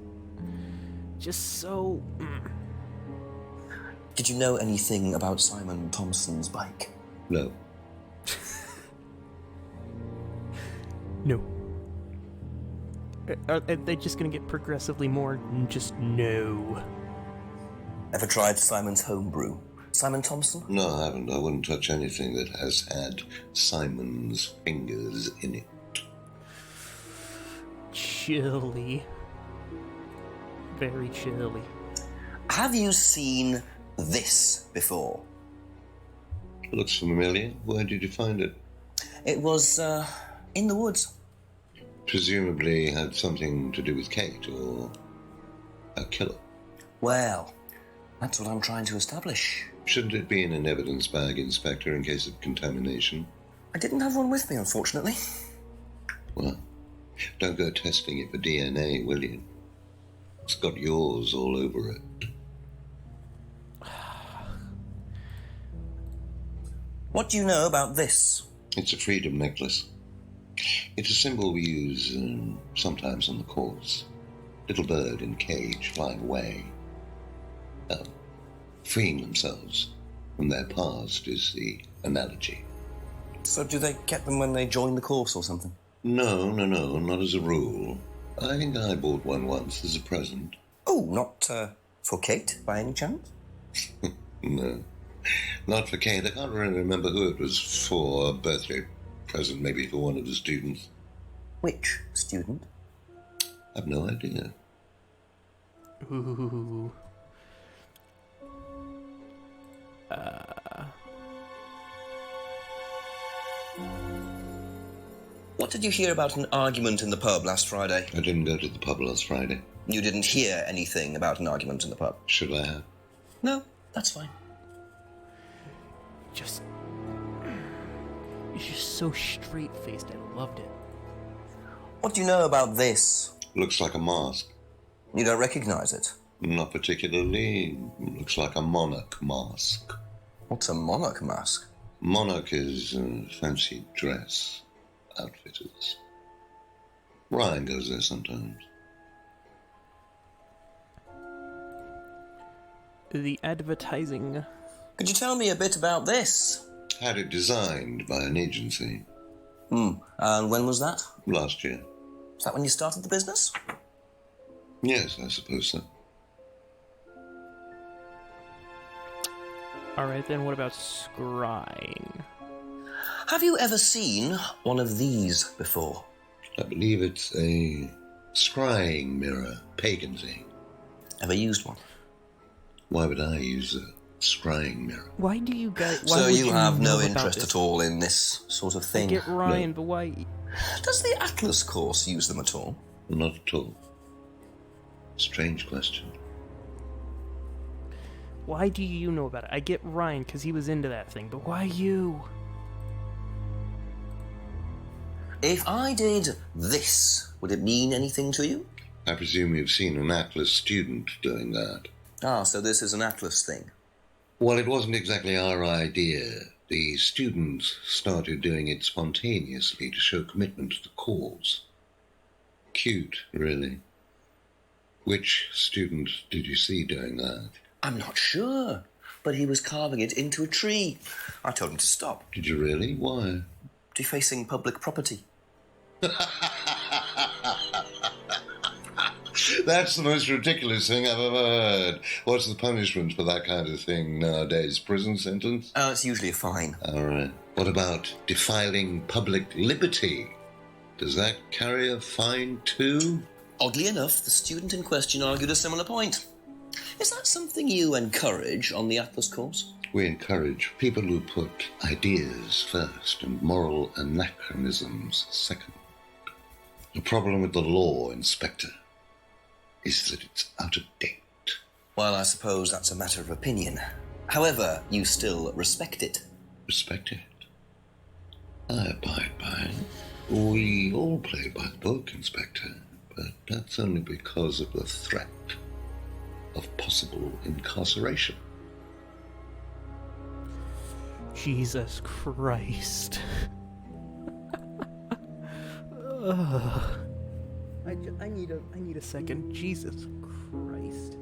just so... Did you know anything about Simon Thompson's bike? No. No. Are they just gonna get progressively more just no? Ever tried Simon's homebrew? Simon Thompson? No, I haven't. I wouldn't touch anything that has had Simon's fingers in it. Chilly. Very chilly. Have you seen this before? Looks familiar. Where did you find it? It was, in the woods. Presumably had something to do with Kate or a killer. Well, that's what I'm trying to establish. Shouldn't it be in an evidence bag, Inspector, in case of contamination? I didn't have one with me, unfortunately. Well, don't go testing it for DNA, will you? It's got yours all over it. What do you know about this? It's a freedom necklace. It's a symbol we use sometimes on the course. Little bird in cage flying away. Freeing themselves from their past is the analogy. So do they get them when they join the course or something? No, not as a rule. I think I bought one once as a present. Oh, not for Kate, by any chance? No, not for Kate. I can't really remember who it was for. A birthday present, maybe for one of the students. Which student? I've no idea. Ooh. What did you hear about an argument in the pub last Friday? I didn't go to the pub last Friday. You didn't hear anything about an argument in the pub? Should I have? No, that's fine. Just... It's just so straight-faced. I loved it. What do you know about this? Looks like a mask. You don't recognize it? Not particularly. Looks like a monarch mask. What's a monarch mask? Monarch is fancy dress outfitters. Ryan goes there sometimes. The advertising. Could you tell me a bit about this? Had it designed by an agency. And when was that? Last year. Is that when you started the business? Yes, I suppose so. Alright then, what about scrying? Have you ever seen one of these before? I believe it's a scrying mirror, pagan thing. Ever used one? Why would I use a scrying mirror? Why do you guys... So you have no interest at all in this sort of thing? I get Ryan, No. but why... Does the Atlas course use them at all? Not at all. Strange question. Why do you know about it? I get Ryan, because he was into that thing, but why you? If I did this, would it mean anything to you? I presume you've seen an Atlas student doing that. Ah, so this is an Atlas thing. Well, it wasn't exactly our idea. The students started doing it spontaneously to show commitment to the cause. Cute, really. Which student did you see doing that? I'm not sure, but he was carving it into a tree. I told him to stop. Did you really? Why? Defacing public property. That's the most ridiculous thing I've ever heard. What's the punishment for that kind of thing nowadays? Prison sentence? It's usually a fine. All right. What about defiling public liberty? Does that carry a fine too? Oddly enough, the student in question argued a similar point. Is that something you encourage on the Atlas course? We encourage people who put ideas first and moral anachronisms second. The problem with the law, Inspector, is that it's out of date. Well, I suppose that's a matter of opinion. However, you still respect it. Respect it? I abide by it. We all play by the book, Inspector, but that's only because of the threat of possible incarceration. Jesus Christ. Ugh. I need a second. Jesus Christ.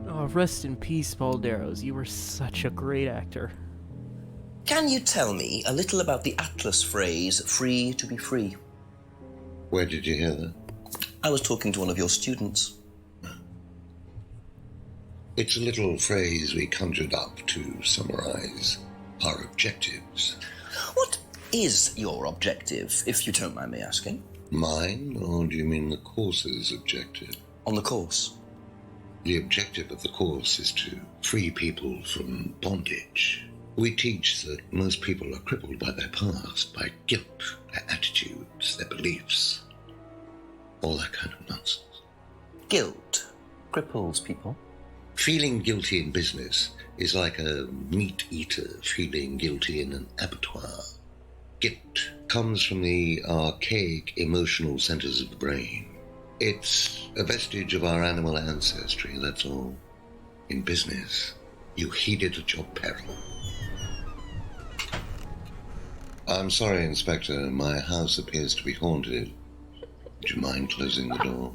Oh, rest in peace, Paul Darrows. You were such a great actor. Can you tell me a little about the Atlas phrase, free to be free? Where did you hear that? I was talking to one of your students. It's a little phrase we conjured up to summarize our objectives. What is your objective, if you don't mind me asking? Mine, or do you mean the course's objective? On the course. The objective of the course is to free people from bondage. We teach that most people are crippled by their past, by guilt, their attitudes, their beliefs, all that kind of nonsense. Guilt cripples people? Feeling guilty in business is like a meat eater feeling guilty in an abattoir. Guilt comes from the archaic emotional centers of the brain. It's a vestige of our animal ancestry, that's all. In business, you heed it at your peril. I'm sorry, Inspector, my house appears to be haunted. Would you mind closing the door?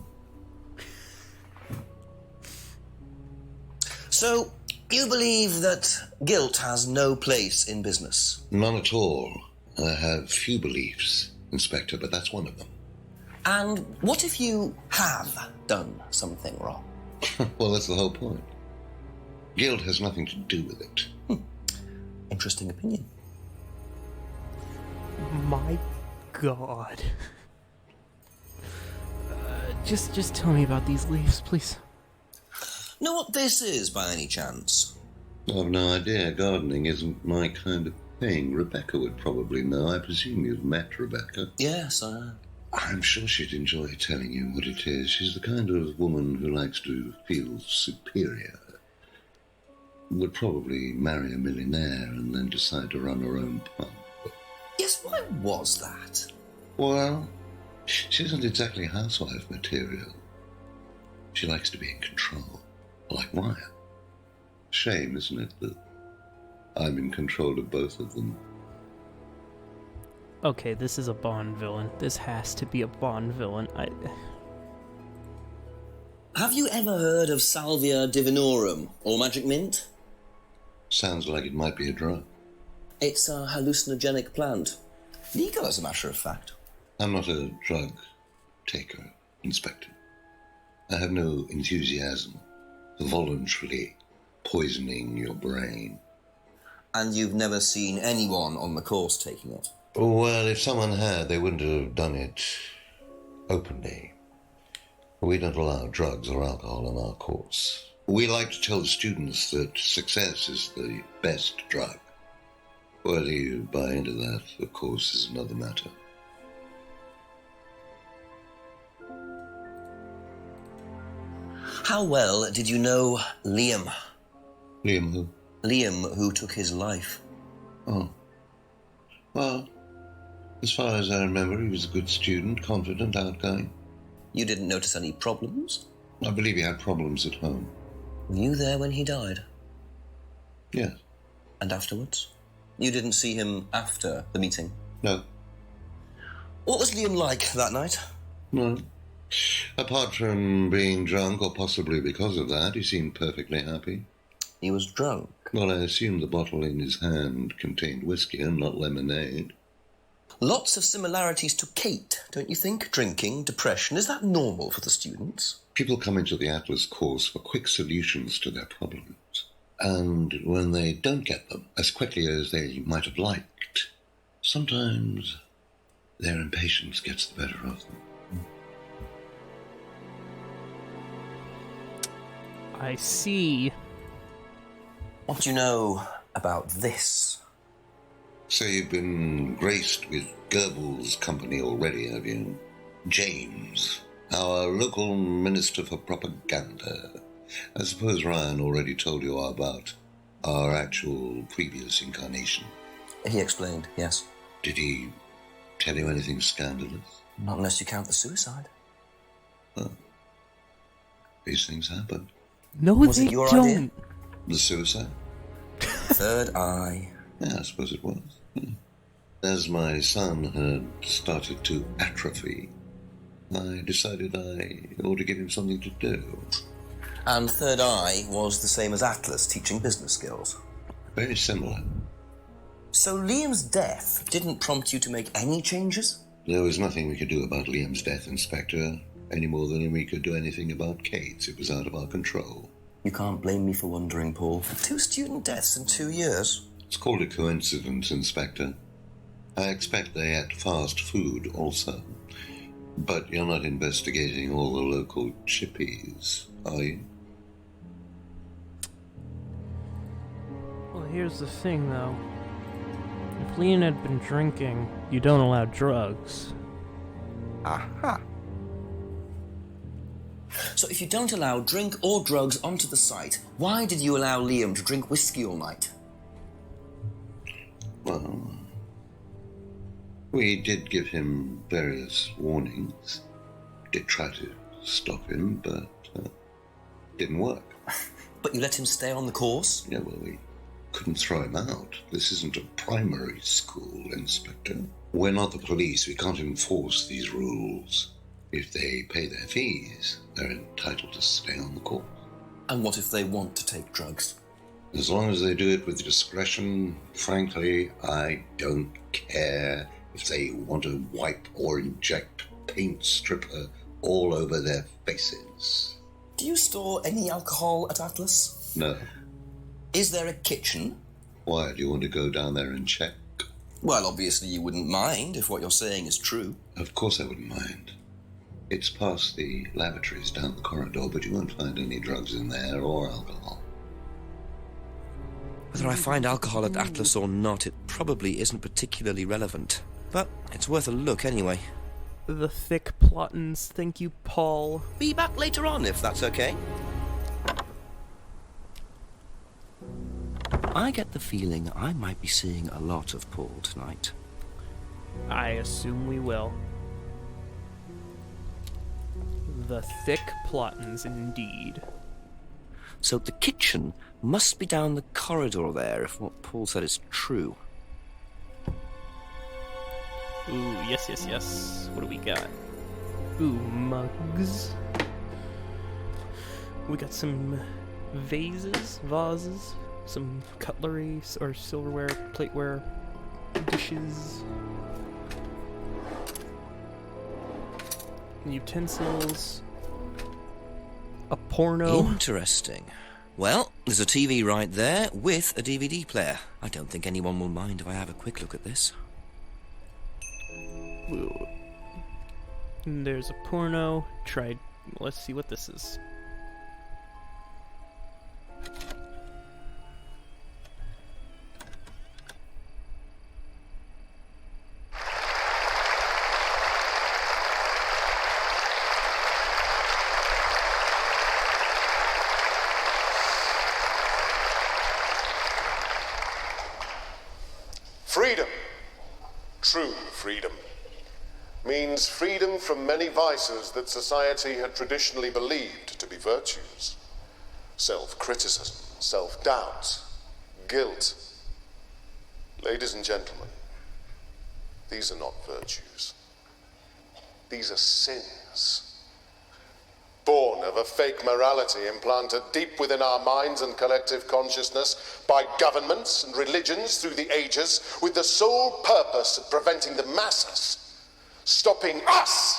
So, you believe that guilt has no place in business? None at all. I have few beliefs, Inspector, but that's one of them. And what if you have done something wrong? Well, that's the whole point. Guilt has nothing to do with it. Interesting opinion. My God. Just tell me about these leaves, please. Know what this is, by any chance? I've no idea. Gardening isn't my kind of thing. Rebecca would probably know. I presume you've met Rebecca. Yes, I'm sure she'd enjoy telling you what it is. She's the kind of woman who likes to feel superior. Would probably marry a millionaire and then decide to run her own pub. Yes, why was that? Well, she isn't exactly housewife material. She likes to be in control, like Wyatt. Shame, isn't it, that I'm in control of both of them? Okay, this is a Bond villain. This has to be a Bond villain. Have you ever heard of Salvia divinorum, or magic mint? Sounds like it might be a drug. It's a hallucinogenic plant. Legal, as a matter of fact. I'm not a drug taker, Inspector. I have no enthusiasm for voluntarily poisoning your brain. And you've never seen anyone on the course taking it? Well, if someone had, they wouldn't have done it openly. We don't allow drugs or alcohol on our course. We like to tell the students that success is the best drug. Whether you buy into that, of course, is another matter. How well did you know Liam? Liam who? Liam, who took his life. Oh. Well, as far as I remember, he was a good student, confident, outgoing. You didn't notice any problems? I believe he had problems at home. Were you there when he died? Yes. And afterwards? You didn't see him after the meeting? No. What was Liam like that night? No. Apart from being drunk, or possibly because of that, he seemed perfectly happy. He was drunk? Well, I assume the bottle in his hand contained whiskey and not lemonade. Lots of similarities to Kate, don't you think? Drinking, depression, is that normal for the students? People come into the Atlas course for quick solutions to their problems. And when they don't get them as quickly as they might have liked, sometimes their impatience gets the better of them. I see. What do you know about this? So you've been graced with Goebbels' company already, have you? James, our local minister for propaganda. I suppose Ryan already told you all about our actual previous incarnation. He explained, yes. Did he tell you anything scandalous? Not unless you count the suicide. Well, these things happen. No, Was they it your don't. idea? The suicide? Third eye. Yeah, I suppose it was. As my son had started to atrophy, I decided I ought to give him something to do. And Third Eye was the same as Atlas, teaching business skills. Very similar. So Liam's death didn't prompt you to make any changes? There was nothing we could do about Liam's death, Inspector, any more than we could do anything about Kate's. It was out of our control. You can't blame me for wondering, Paul. 2 student deaths in 2 years. It's called a coincidence, Inspector. I expect they ate fast food also. But you're not investigating all the local chippies, are you? Well, here's the thing, though. If Leon had been drinking, you don't allow drugs. Aha. So if you don't allow drink or drugs onto the site, why did you allow Liam to drink whiskey all night? Well, we did give him various warnings. Did try to stop him, but didn't work. But you let him stay on the course? Yeah, well, we couldn't throw him out. This isn't a primary school, Inspector. We're not the police. We can't enforce these rules. If they pay their fees, they're entitled to stay on the course. And what if they want to take drugs? As long as they do it with discretion, frankly, I don't care if they want to wipe or inject paint stripper all over their faces. Do you store any alcohol at Atlas? No. Is there a kitchen? Why, do you want to go down there and check? Well, obviously you wouldn't mind if what you're saying is true. Of course I wouldn't mind. It's past the lavatories down the corridor, but you won't find any drugs in there or alcohol. Whether I find alcohol at Atlas or not, it probably isn't particularly relevant. But it's worth a look anyway. The thick plottins, thank you, Paul. Be back later on, if that's okay. I get the feeling I might be seeing a lot of Paul tonight. I assume we will. The thick plottins, indeed. So the kitchen must be down the corridor there, if what Paul said is true. Ooh, yes, yes, yes. What do we got? Ooh, mugs. We got some vases, some cutlery, or silverware, plateware, dishes, utensils, a porno. Interesting. Well, there's a TV right there with a DVD player. I don't think anyone will mind if I have a quick look at this. Ooh. And there's a porno. Let's see what this is. Freedom, true freedom, means freedom from many vices that society had traditionally believed to be virtues. Self-criticism, self-doubt, guilt. Ladies and gentlemen, these are not virtues. These are sins. Born of a fake morality implanted deep within our minds and collective consciousness by governments and religions through the ages, with the sole purpose of preventing the masses, stopping us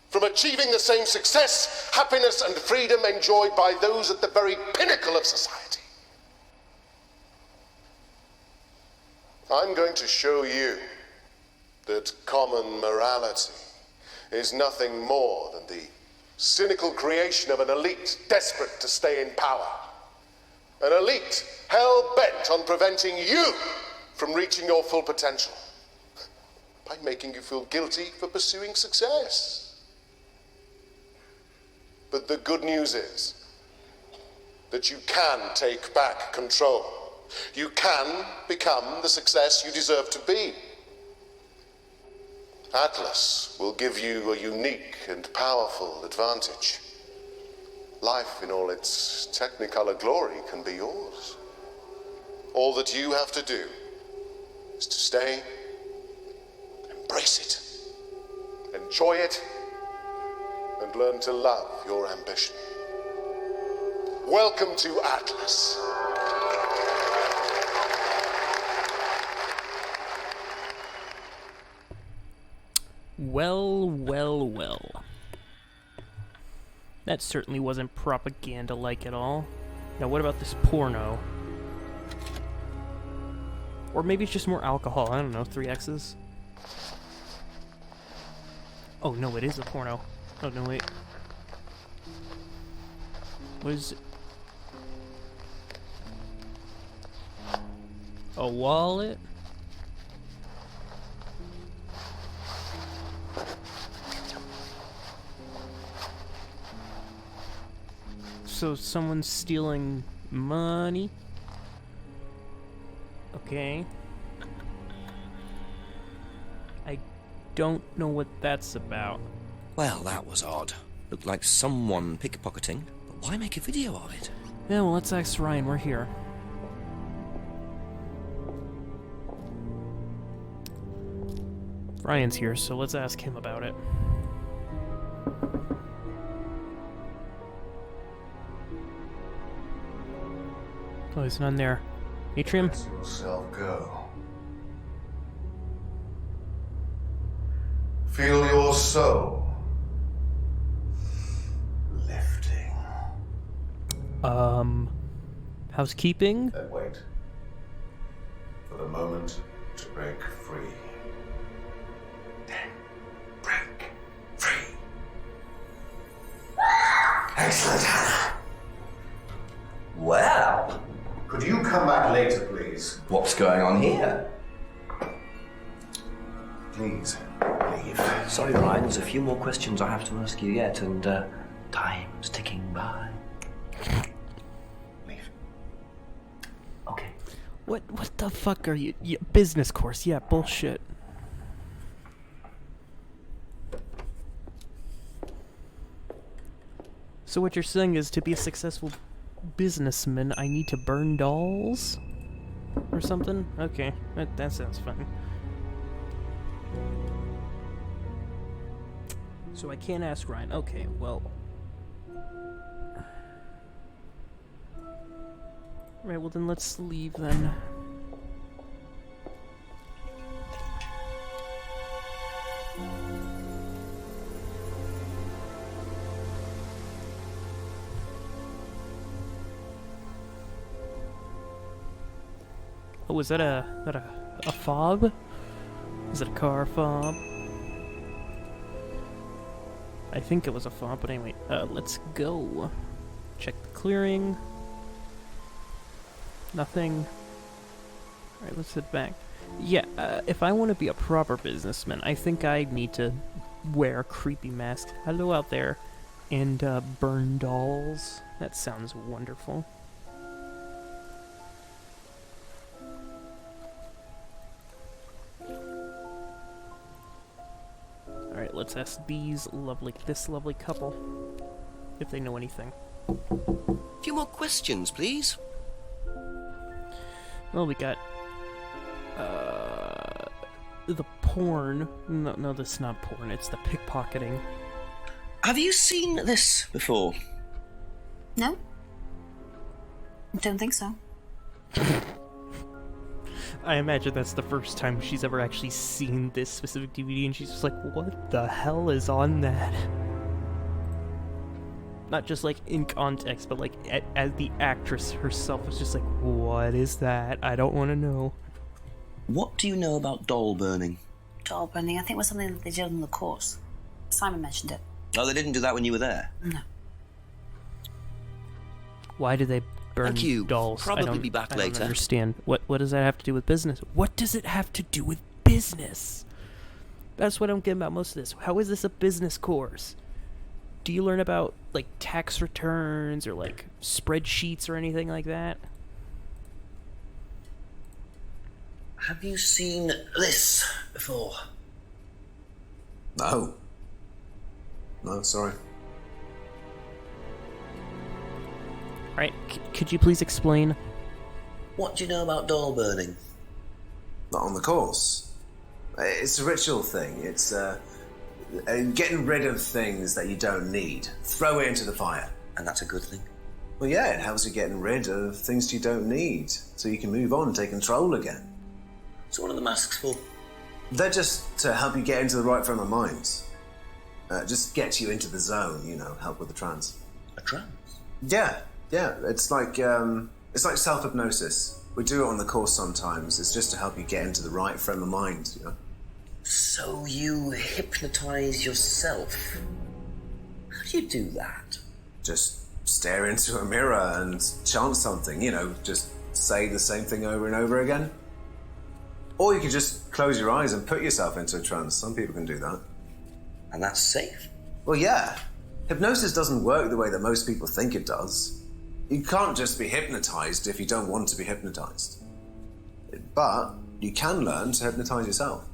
from achieving the same success, happiness, and freedom enjoyed by those at the very pinnacle of society. I'm going to show you that common morality is nothing more than the cynical creation of an elite desperate to stay in power. An elite hell-bent on preventing you from reaching your full potential by making you feel guilty for pursuing success. But the good news is that you can take back control. You can become the success you deserve to be. Atlas will give you a unique and powerful advantage. Life in all its technicolor glory can be yours. All that you have to do is to stay, embrace it, enjoy it, and learn to love your ambition. Welcome to Atlas. Well, well, well. That certainly wasn't propaganda-like at all. Now what about this porno? Or maybe it's just more alcohol, I don't know, 3 X's? Oh no, it is a porno. Oh no, wait. What is it? A wallet? So someone's stealing money? Okay. I don't know what that's about. Well, that was odd. Looked like someone pickpocketing, but why make a video of it? Yeah, well, let's ask Ryan. We're here. Ryan's here, so let's ask him about it. Oh, he's none there. Atrium? Let yourself go. Feel your soul lifting. Housekeeping? Then wait for the moment to break free. Then break free. Excellent, Hannah. Well, Could you come back later, please? what's going on here? Please, leave. Sorry, Ryan, there's a few more questions I have to ask you yet, and time's ticking by. Leave. Okay. What the fuck are you? Business course, yeah, bullshit. So what you're saying is to be a successful businessman, I need to burn dolls? Or something? Okay, that sounds fun. So I can't ask Ryan. Okay, well. Right, well then let's leave then. Oh, is that a fob? Is it a car fob? I think it was a fob, but anyway, let's go. Check the clearing. Nothing. Alright, let's head back. Yeah, if I want to be a proper businessman, I think I need to wear a creepy mask. Hello out there. And, burn dolls. That sounds wonderful. Alright, let's ask this lovely couple if they know anything. A few more questions, please. Well, we got, the porn. No, this is not porn, it's the pickpocketing. Have you seen this before? No? Don't think so. I imagine that's the first time she's ever actually seen this specific DVD, and she's just like, what the hell is on that? Not just like in context, but like as the actress herself was just like, what is that? I don't want to know. What do you know about doll burning? Doll burning, I think, was something that they did on the course. Simon mentioned it. Oh, they didn't do that when you were there? No. Why do they burn Thank you. dolls? Probably be back I later. don't understand. What does that have to do with business? What does it have to do with business? That's what I'm getting about most of this. How is this a business course? Do you learn about, like, tax returns or, like, spreadsheets or anything like that? Have you seen this before? No. No, sorry. Alright, could you please explain? What do you know about doll burning? Not on the course. It's a ritual thing. It's getting rid of things that you don't need. Throw it into the fire. And that's a good thing? Well, yeah, it helps you getting rid of things you don't need, so you can move on and take control again. So what are the masks for? They're just to help you get into the right frame of mind. Just get you into the zone, you know, help with the trance. A trance? Yeah. It's like self-hypnosis. We do it on the course sometimes. It's just to help you get into the right frame of mind, you know. So you hypnotize yourself? How do you do that? Just stare into a mirror and chant something, you know, just say the same thing over and over again. Or you could just close your eyes and put yourself into a trance. Some people can do that. And that's safe? Well, yeah. Hypnosis doesn't work the way that most people think it does. You can't just be hypnotized if you don't want to be hypnotized. But you can learn to hypnotize yourself.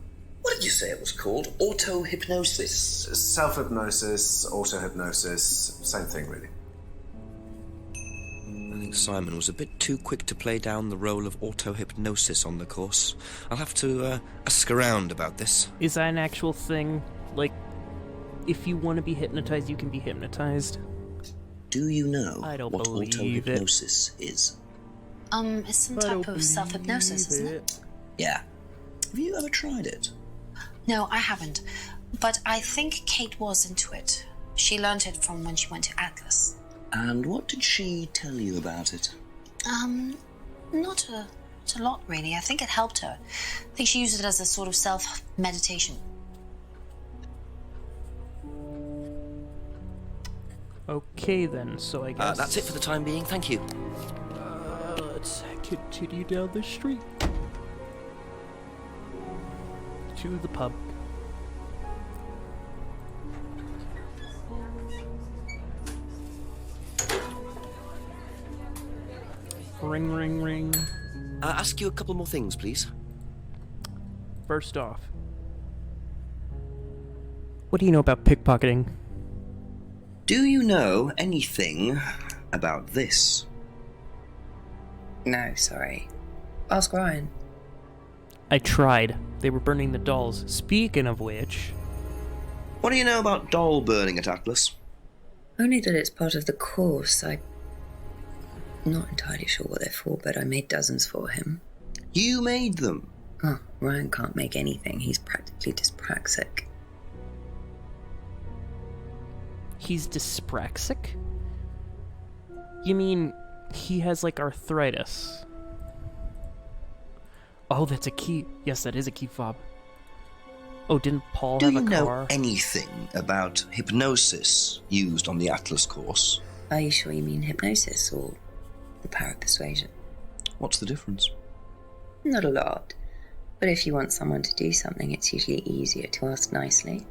What did you say it was called? Auto-hypnosis? Self-hypnosis, auto-hypnosis, same thing, really. I think Simon was a bit too quick to play down the role of auto-hypnosis on the course. I'll have to ask around about this. Is that an actual thing? Like, if you want to be hypnotized, you can be hypnotized? Do you know I don't what believe auto-hypnosis is? It's some type of self-hypnosis, isn't it? Yeah. Have you ever tried it? No, I haven't. But I think Kate was into it. She learned it from when she went to Atlas. And what did she tell you about it? Not a lot, really. I think it helped her. I think she used it as a sort of self-meditation. Okay, then, so I guess... That's it for the time being, thank you. Let's continue down the street. To the pub. Ring, ring, ring. Ask you a couple more things, please. First off, what do you know about pickpocketing? Do you know anything about this? No, sorry. Ask Ryan. I tried. They were burning the dolls. Speaking of which... What do you know about doll burning at Atlas? Only that it's part of the course. I'm not entirely sure what they're for, but I made dozens for him. You made them? Oh, Ryan can't make anything. He's practically dyspraxic. He's dyspraxic? You mean he has, like, arthritis? Oh, that's a key. Yes, that is a key fob. Oh, didn't Paul have a car? Do you know anything about hypnosis used on the Atlas course? Are you sure you mean hypnosis or the power of persuasion? What's the difference? Not a lot. But if you want someone to do something, it's usually easier to ask nicely.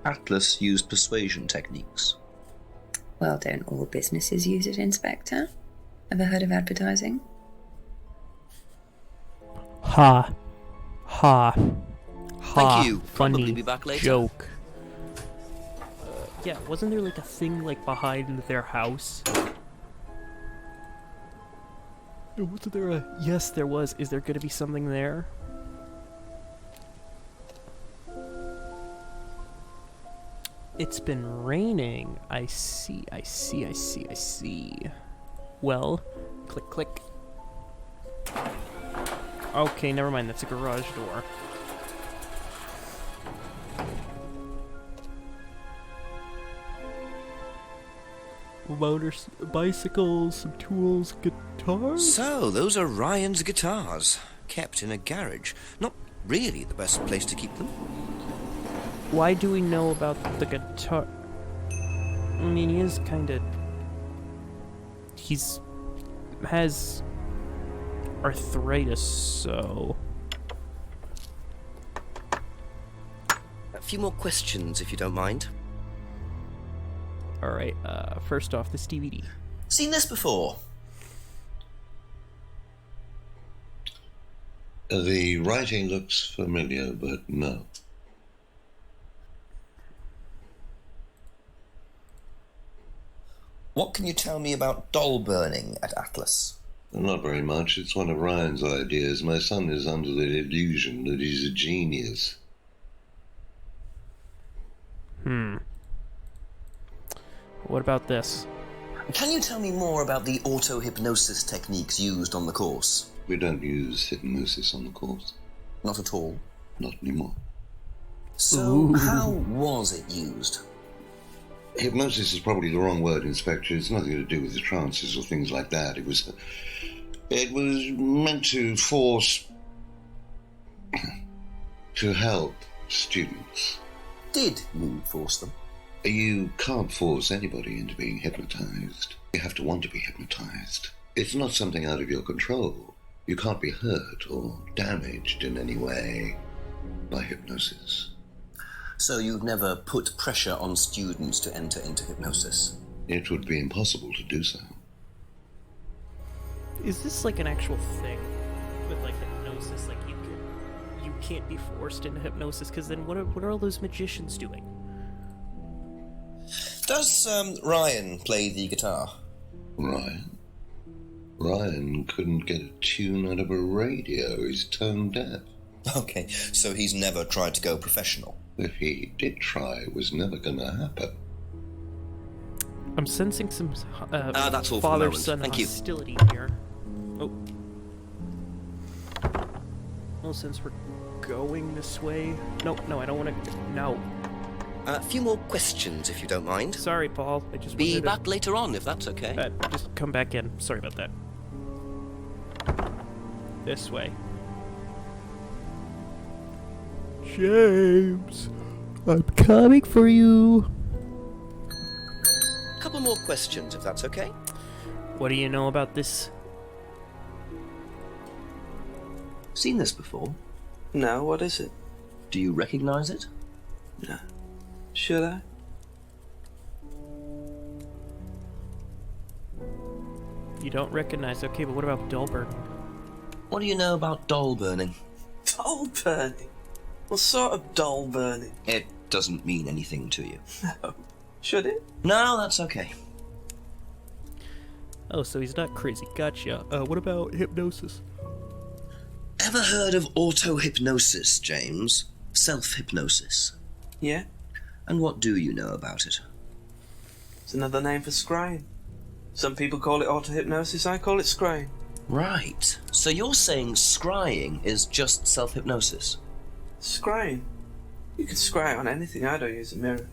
Atlas used persuasion techniques. Well, don't all businesses use it, Inspector? Ever heard of advertising? Ha. Ha. Ha. Thank you. Funny Probably be back later. joke. Yeah, wasn't there like a thing like behind their house? Wasn't there a... Yes, there was. Is there gonna be something there? It's been raining. I see. Well, click, click. Okay, never mind. That's a garage door. Bicycles, some tools, guitars? So, those are Ryan's guitars, kept in a garage. Not really the best place to keep them. Why do we know about the guitar? I mean, he is kinda... has arthritis, so... A few more questions, if you don't mind. Alright, first off, this DVD. Seen this before? The writing looks familiar, but no. What can you tell me about doll burning at Atlas? Not very much. It's one of Ryan's ideas. My son is under the illusion that he's a genius. What about this? Can you tell me more about the auto-hypnosis techniques used on the course? We don't use hypnosis on the course. Not at all? Not anymore. So, how was it used? Hypnosis is probably the wrong word, Inspector. It's nothing to do with the trances or things like that. It was meant to force... to help students. Did you force them? You can't force anybody into being hypnotized. You have to want to be hypnotized. It's not something out of your control. You can't be hurt or damaged in any way by hypnosis. So you've never put pressure on students to enter into hypnosis? It would be impossible to do so. Is this like an actual thing with like hypnosis? Like you can't be forced into hypnosis, because then what are all those magicians doing? Does Ryan play the guitar? Ryan? Ryan couldn't get a tune out of a radio. He's tone deaf. Okay, so he's never tried to go professional? If he did try, it was never gonna happen. I'm sensing some that's all for the father-son moment. Thank you. hostility here. Oh. Well, since we're going this way... No, I don't want to... No. A few more questions, if you don't mind. Sorry, Paul. I just Be wanted back later on, if that's okay. just come back in. Sorry about that. This way. James, I'm coming for you. A couple more questions, if that's okay. What do you know about this? Seen this before? No, what is it? Do you recognize it? No. Should I? You don't recognize. Okay, but what about doll burning? What do you know about doll burning? Doll burning? What sort of doll burning? It doesn't mean anything to you. No. Should it? No, that's okay. Oh, so he's not crazy. Gotcha. What about hypnosis? Ever heard of auto-hypnosis, James? Self-hypnosis? Yeah. And what do you know about it? It's another name for scrying. Some people call it auto-hypnosis, I call it scrying. Right. So you're saying scrying is just self-hypnosis? Scrying? You can scry on anything. I don't use a mirror.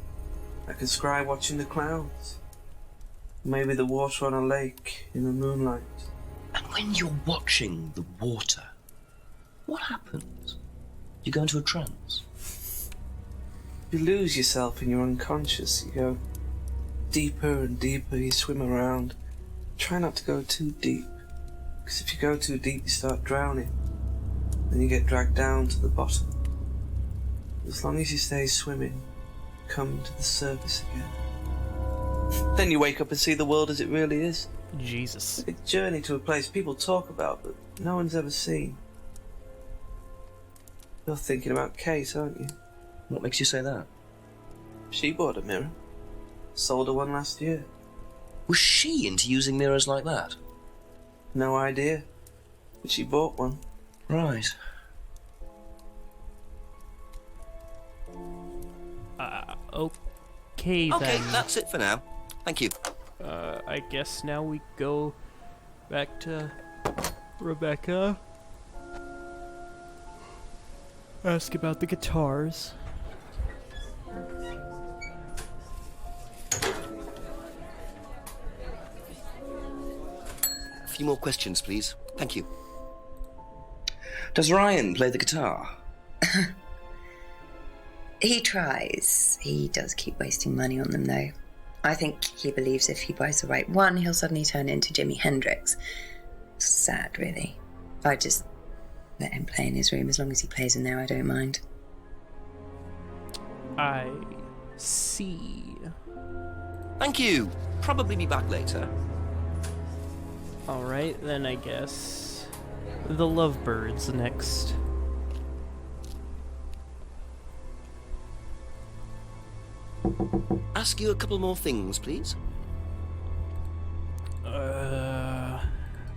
I can scry watching the clouds. Maybe the water on a lake in the moonlight. And when you're watching the water, what happens? You go into a trance? You lose yourself in your unconscious. You go deeper and deeper. You swim around. Try not to go too deep. Because if you go too deep, you start drowning. Then you get dragged down to the bottom. As long as you stay swimming, come to the surface again. Then you wake up and see the world as it really is. Jesus. It's a journey to a place people talk about, but no one's ever seen. You're thinking about Kate, aren't you? What makes you say that? She bought a mirror. Sold her one last year. Was she into using mirrors like that? No idea. But she bought one. Right. Okay then. Okay, that's it for now. Thank you. I guess now we go back to Rebecca. Ask about the guitars. A few more questions, please. Thank you. Does Ryan play the guitar? He tries. He does keep wasting money on them, though. I think he believes if he buys the right one, he'll suddenly turn into Jimi Hendrix. Sad, really. I just let him play in his room. As long as he plays in there, I don't mind. I see. Thank you. Probably be back later. Alright, then I guess the Lovebirds next. Ask you a couple more things, please.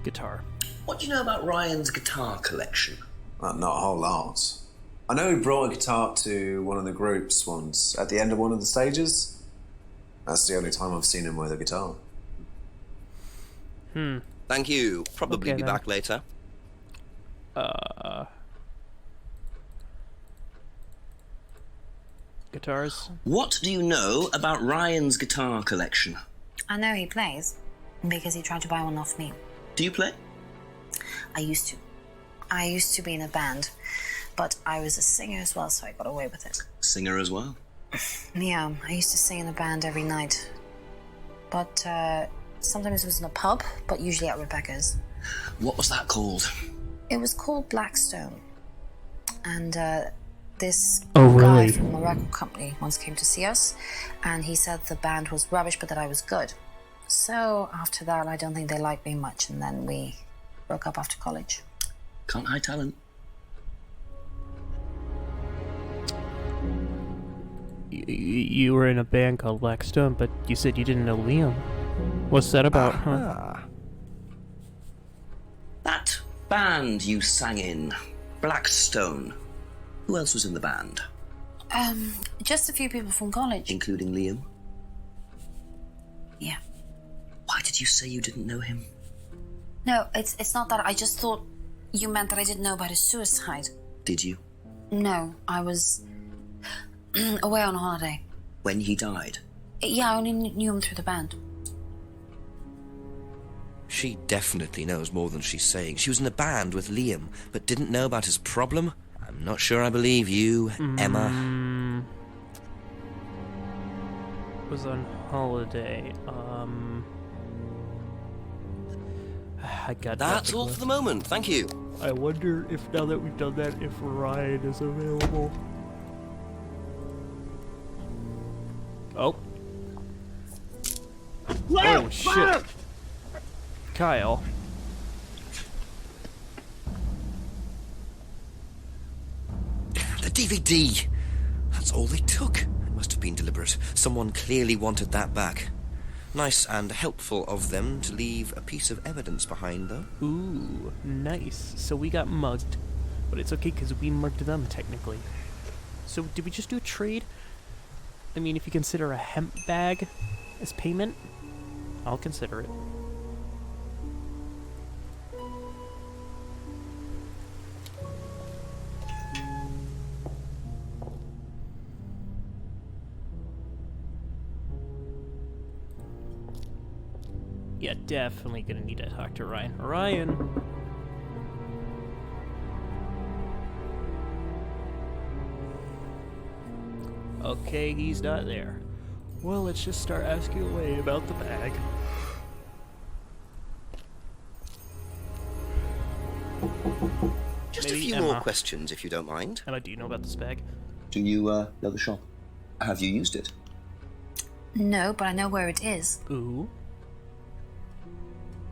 Guitar. What do you know about Ryan's guitar collection? Not a whole lot. I know he brought a guitar to one of the groups once, at the end of one of the stages. That's the only time I've seen him with a guitar. Thank you. Probably Okay, be then. back later. Guitars? What do you know about Ryan's guitar collection? I know he plays because he tried to buy one off me. Do you play? I used to. I used to be in a band, but I was a singer as well, so I got away with it. Singer as well. Yeah, I used to sing in a band every night. But sometimes it was in a pub, but usually at Rebecca's. What was that called? It was called Blackstone. And this Oh, guy really? from a record company once came to see us, and he said the band was rubbish, but that I was good. So after that, I don't think they liked me much, and then we broke up after college. Can't hide talent. You were in a band called Blackstone, but you said you didn't know Liam. What's that about, huh? That band you sang in, Blackstone. Who else was in the band? Just a few people from college. Including Liam? Yeah. Why did you say you didn't know him? No, it's not that. I just thought you meant that I didn't know about his suicide. Did you? No, I was away on holiday. When he died? Yeah, I only knew him through the band. She definitely knows more than she's saying. She was in a band with Liam, but didn't know about his problem? I'm not sure I believe you, Emma. Was on holiday. I got That's all for the moment. Thank you. I wonder if now that we've done that, if Ryan is available. Oh. Oh shit. Kyle. The DVD! That's all they took. It must have been deliberate. Someone clearly wanted that back. Nice and helpful of them to leave a piece of evidence behind, though. Ooh, nice. So we got mugged. But it's okay, because we mugged them, technically. So did we just do a trade? I mean, if you consider a hemp bag as payment, I'll consider it. Yeah, definitely gonna need to talk to Ryan. Ryan! Okay, he's not there. Well, let's just start asking away about the bag. Just Maybe a few Emma. more questions, if you don't mind. Emma, do you know about this bag? Do you know the shop? Have you used it? No, but I know where it is. Ooh.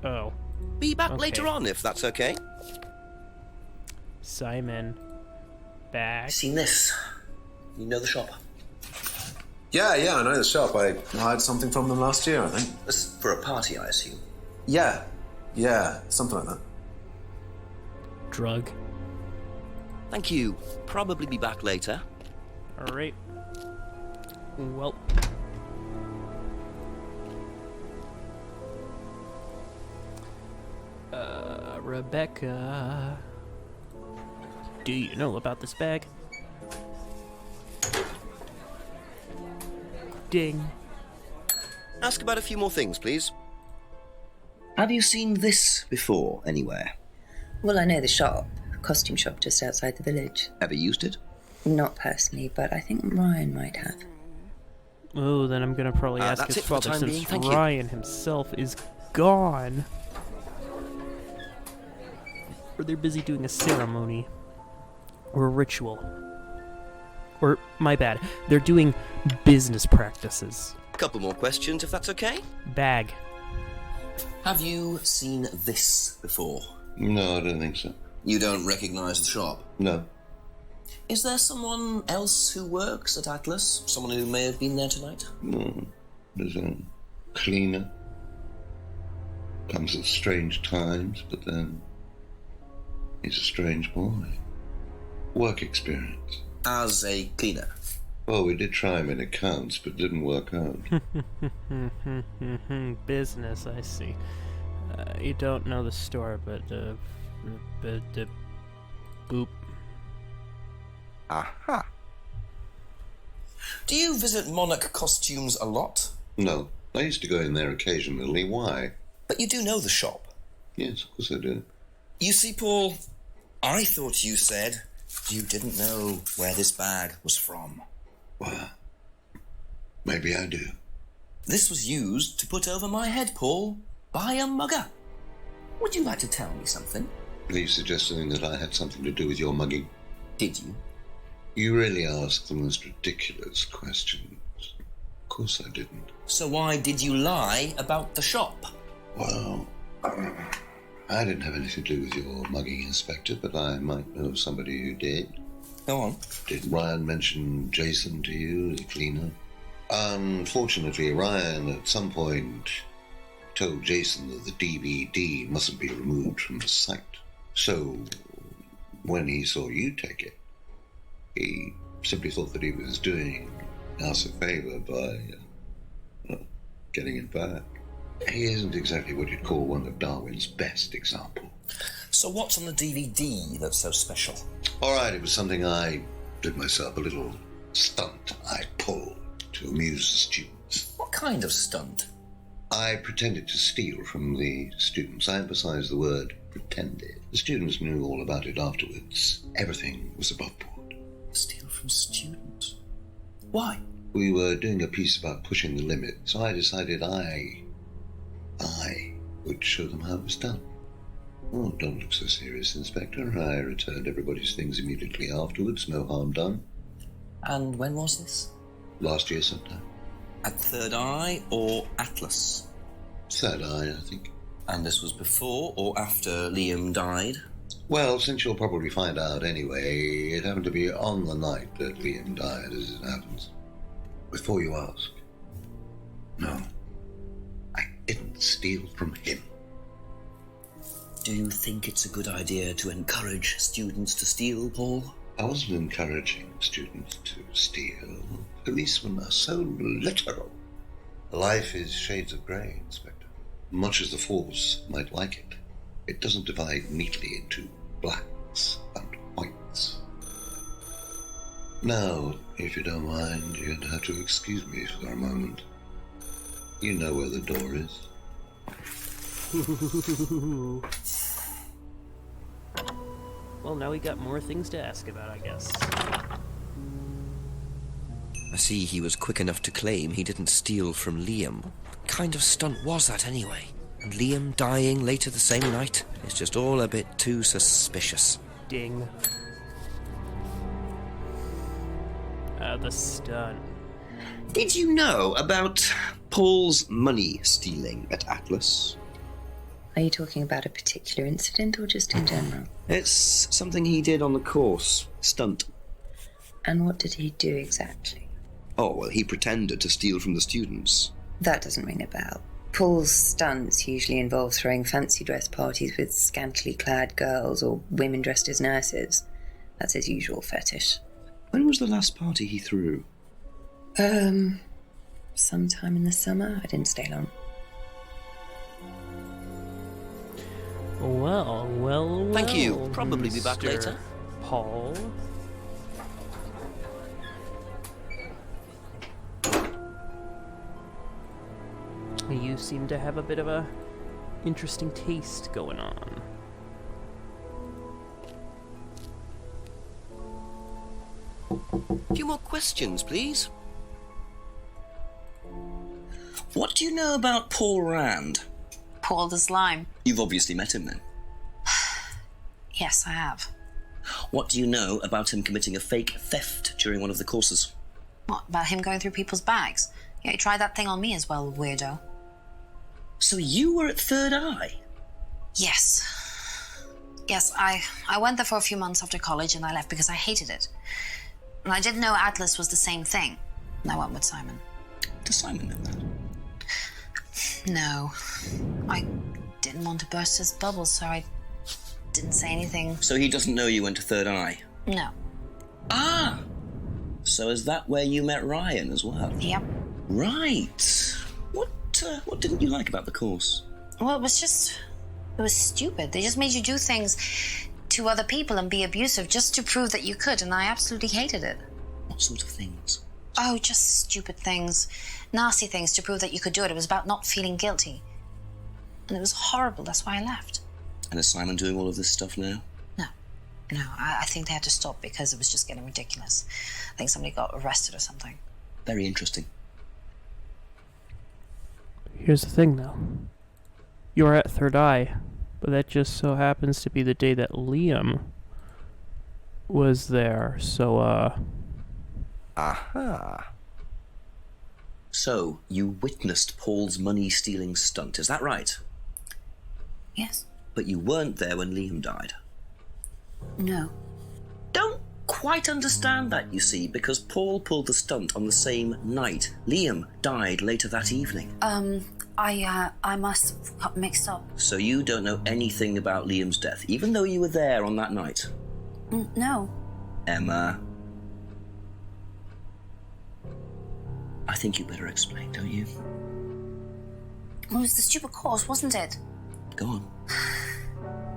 Oh. Be back Okay. later on, if that's okay. Simon. Bag. Seen this? You know the shop? Yeah, I know the shop. I hired something from them last year, I think. This for a party, I assume. Yeah, something like that. Drug. Thank you. Probably be back later. Alright. Well. Rebecca. Do you know about this bag? Ding. Ask about a few more things, please. Have you seen this before anywhere? Well, I know the shop, a costume shop just outside the village. Ever used it? Not personally, but I think Ryan might have. Oh, then I'm gonna probably ask that's his it for the father time since being, thank you. Ryan himself is gone. Or they're busy doing a ceremony. Or a ritual. Or, my bad, they're doing business practices. Couple more questions, if that's okay. Bag. Have you seen this before? No, I don't think so. You don't recognise the shop? No. Is there someone else who works at Atlas? Someone who may have been there tonight? No. There's a cleaner. Comes at strange times, but then he's a strange boy. Work experience. As a cleaner? Well, we did try him in accounts, but didn't work out. Business, I see. You don't know the store, but, boop. Aha. Do you visit Monarch Costumes a lot? No. I used to go in there occasionally. Why? But you do know the shop? Yes, of course I do. You see, Paul, I thought you said you didn't know where this bag was from. Well, maybe I do. This was used to put over my head, Paul, by a mugger. Would you like to tell me something? Are you suggesting that I had something to do with your mugging? Did you? You really ask the most ridiculous questions. Of course I didn't. So why did you lie about the shop? Well, I didn't have anything to do with your mugging, Inspector, but I might know of somebody who did. Go on. Did Ryan mention Jason to you, the cleaner? Unfortunately, Ryan at some point told Jason that the DVD mustn't be removed from the site. So, when he saw you take it, he simply thought that he was doing us a favour by getting it back. He isn't exactly what you'd call one of Darwin's best examples. So what's on the DVD that's so special? All right, it was something I did myself, a little stunt I pulled to amuse the students. What kind of stunt? I pretended to steal from the students. I emphasize the word pretended. The students knew all about it afterwards. Everything was above board. Steal from students? Why? We were doing a piece about pushing the limit, so I decided I would show them how it was done. Oh, don't look so serious, Inspector. I returned everybody's things immediately afterwards. No harm done. And when was this? Last year sometime. At Third Eye or Atlas? Third Eye, I think. And this was before or after Liam died? Well, since you'll probably find out anyway, it happened to be on the night that Liam died, as it happens. Before you ask, no, I didn't steal from him. Do you think it's a good idea to encourage students to steal, Paul? I wasn't encouraging students to steal. Policemen are so literal. Life is shades of grey, Inspector. Much as the Force might like it, it doesn't divide neatly into blacks and whites. Now, if you don't mind, you're going to have to excuse me for a moment. You know where the door is. Well, now we got more things to ask about, I guess. I see he was quick enough to claim he didn't steal from Liam. What kind of stunt was that anyway? And Liam dying later the same night? It's just all a bit too suspicious. Ding. The stunt. Did you know about Paul's money stealing at Atlas? Are you talking about a particular incident or just in general? It's something he did on the course. Stunt. And what did he do exactly? Oh, well, he pretended to steal from the students. That doesn't ring a bell. Paul's stunts usually involve throwing fancy dress parties with scantily clad girls or women dressed as nurses. That's his usual fetish. When was the last party he threw? Sometime in the summer. I didn't stay long. Well. Thank you. Probably be back Mr. later. Paul. You seem to have a bit of a interesting taste going on. A few more questions, please. What do you know about Paul Rand? Paul the Slime. You've obviously met him then. Yes, I have. What do you know about him committing a fake theft during one of the courses? What, about him going through people's bags? Yeah, you tried that thing on me as well, weirdo. So you were at Third Eye? Yes. Yes, I went there for a few months after college and I left because I hated it. And I didn't know Atlas was the same thing. And I went with Simon. Does Simon know that? No. I didn't want to burst his bubble, so I didn't say anything. So he doesn't know you went to Third Eye? No. Ah! So is that where you met Ryan as well? Yep. Right. What didn't you like about the course? Well, it was stupid. They just made you do things to other people and be abusive just to prove that you could, and I absolutely hated it. What sort of things? Oh, just stupid things. Nasty things to prove that you could do it. It was about not feeling guilty. And it was horrible. That's why I left. And is Simon doing all of this stuff now? No, I think they had to stop because it was just getting ridiculous. I think somebody got arrested or something. Very interesting. Here's the thing, though. You're at Third Eye, but that just so happens to be the day that Liam was there, so, Aha. So, you witnessed Paul's money-stealing stunt, is that right? Yes. But you weren't there when Liam died? No. Don't quite understand that, you see, because Paul pulled the stunt on the same night. Liam died later that evening. I must have got mixed up. So you don't know anything about Liam's death, even though you were there on that night? No. Emma. I think you better explain, don't you? It was the stupid course, wasn't it? Go on.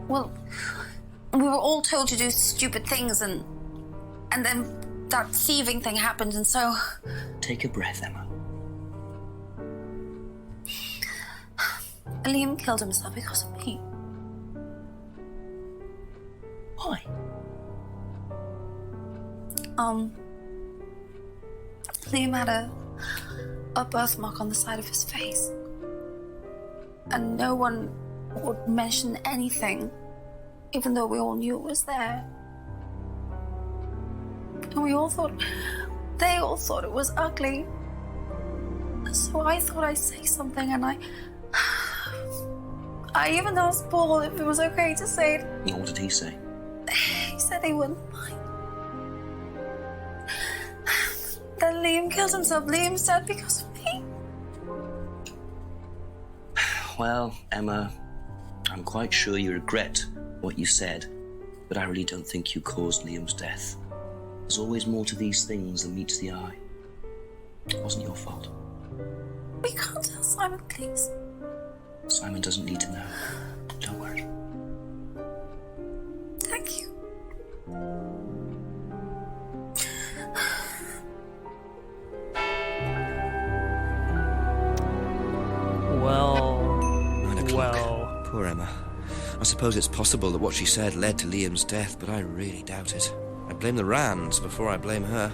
Well, we were all told to do stupid things, and then that thieving thing happened, and so... Take a breath, Emma. Liam killed himself because of me. Why? Liam had a birthmark on the side of his face. And no one would mention anything, even though we all knew it was there. And they all thought it was ugly. So I thought I'd say something, and I even asked Paul if it was okay to say it. What did he say? He said he wouldn't mind. Then Liam killed himself. Liam said because of me. Well, Emma, I'm quite sure you regret what you said, but I really don't think you caused Liam's death. There's always more to these things than meets the eye. It wasn't your fault. We can't tell Simon, please. Simon doesn't need to know. Don't worry. Thank you. Well. Poor Emma. I suppose it's possible that what she said led to Liam's death, but I really doubt it. I blame the Rands before I blame her.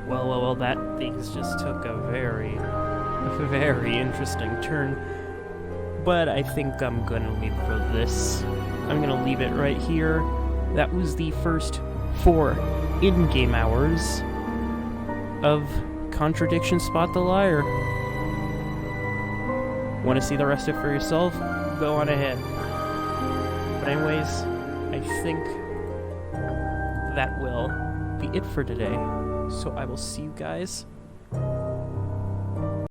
Well, that things just took a very interesting turn. But I think I'm gonna leave it for this. I'm gonna leave it right here. That was the first 4 in-game hours of Contradiction Spot the Liar. Want to see the rest of it for yourself? Go on ahead. But anyways, I think that will be it for today. So I will see you guys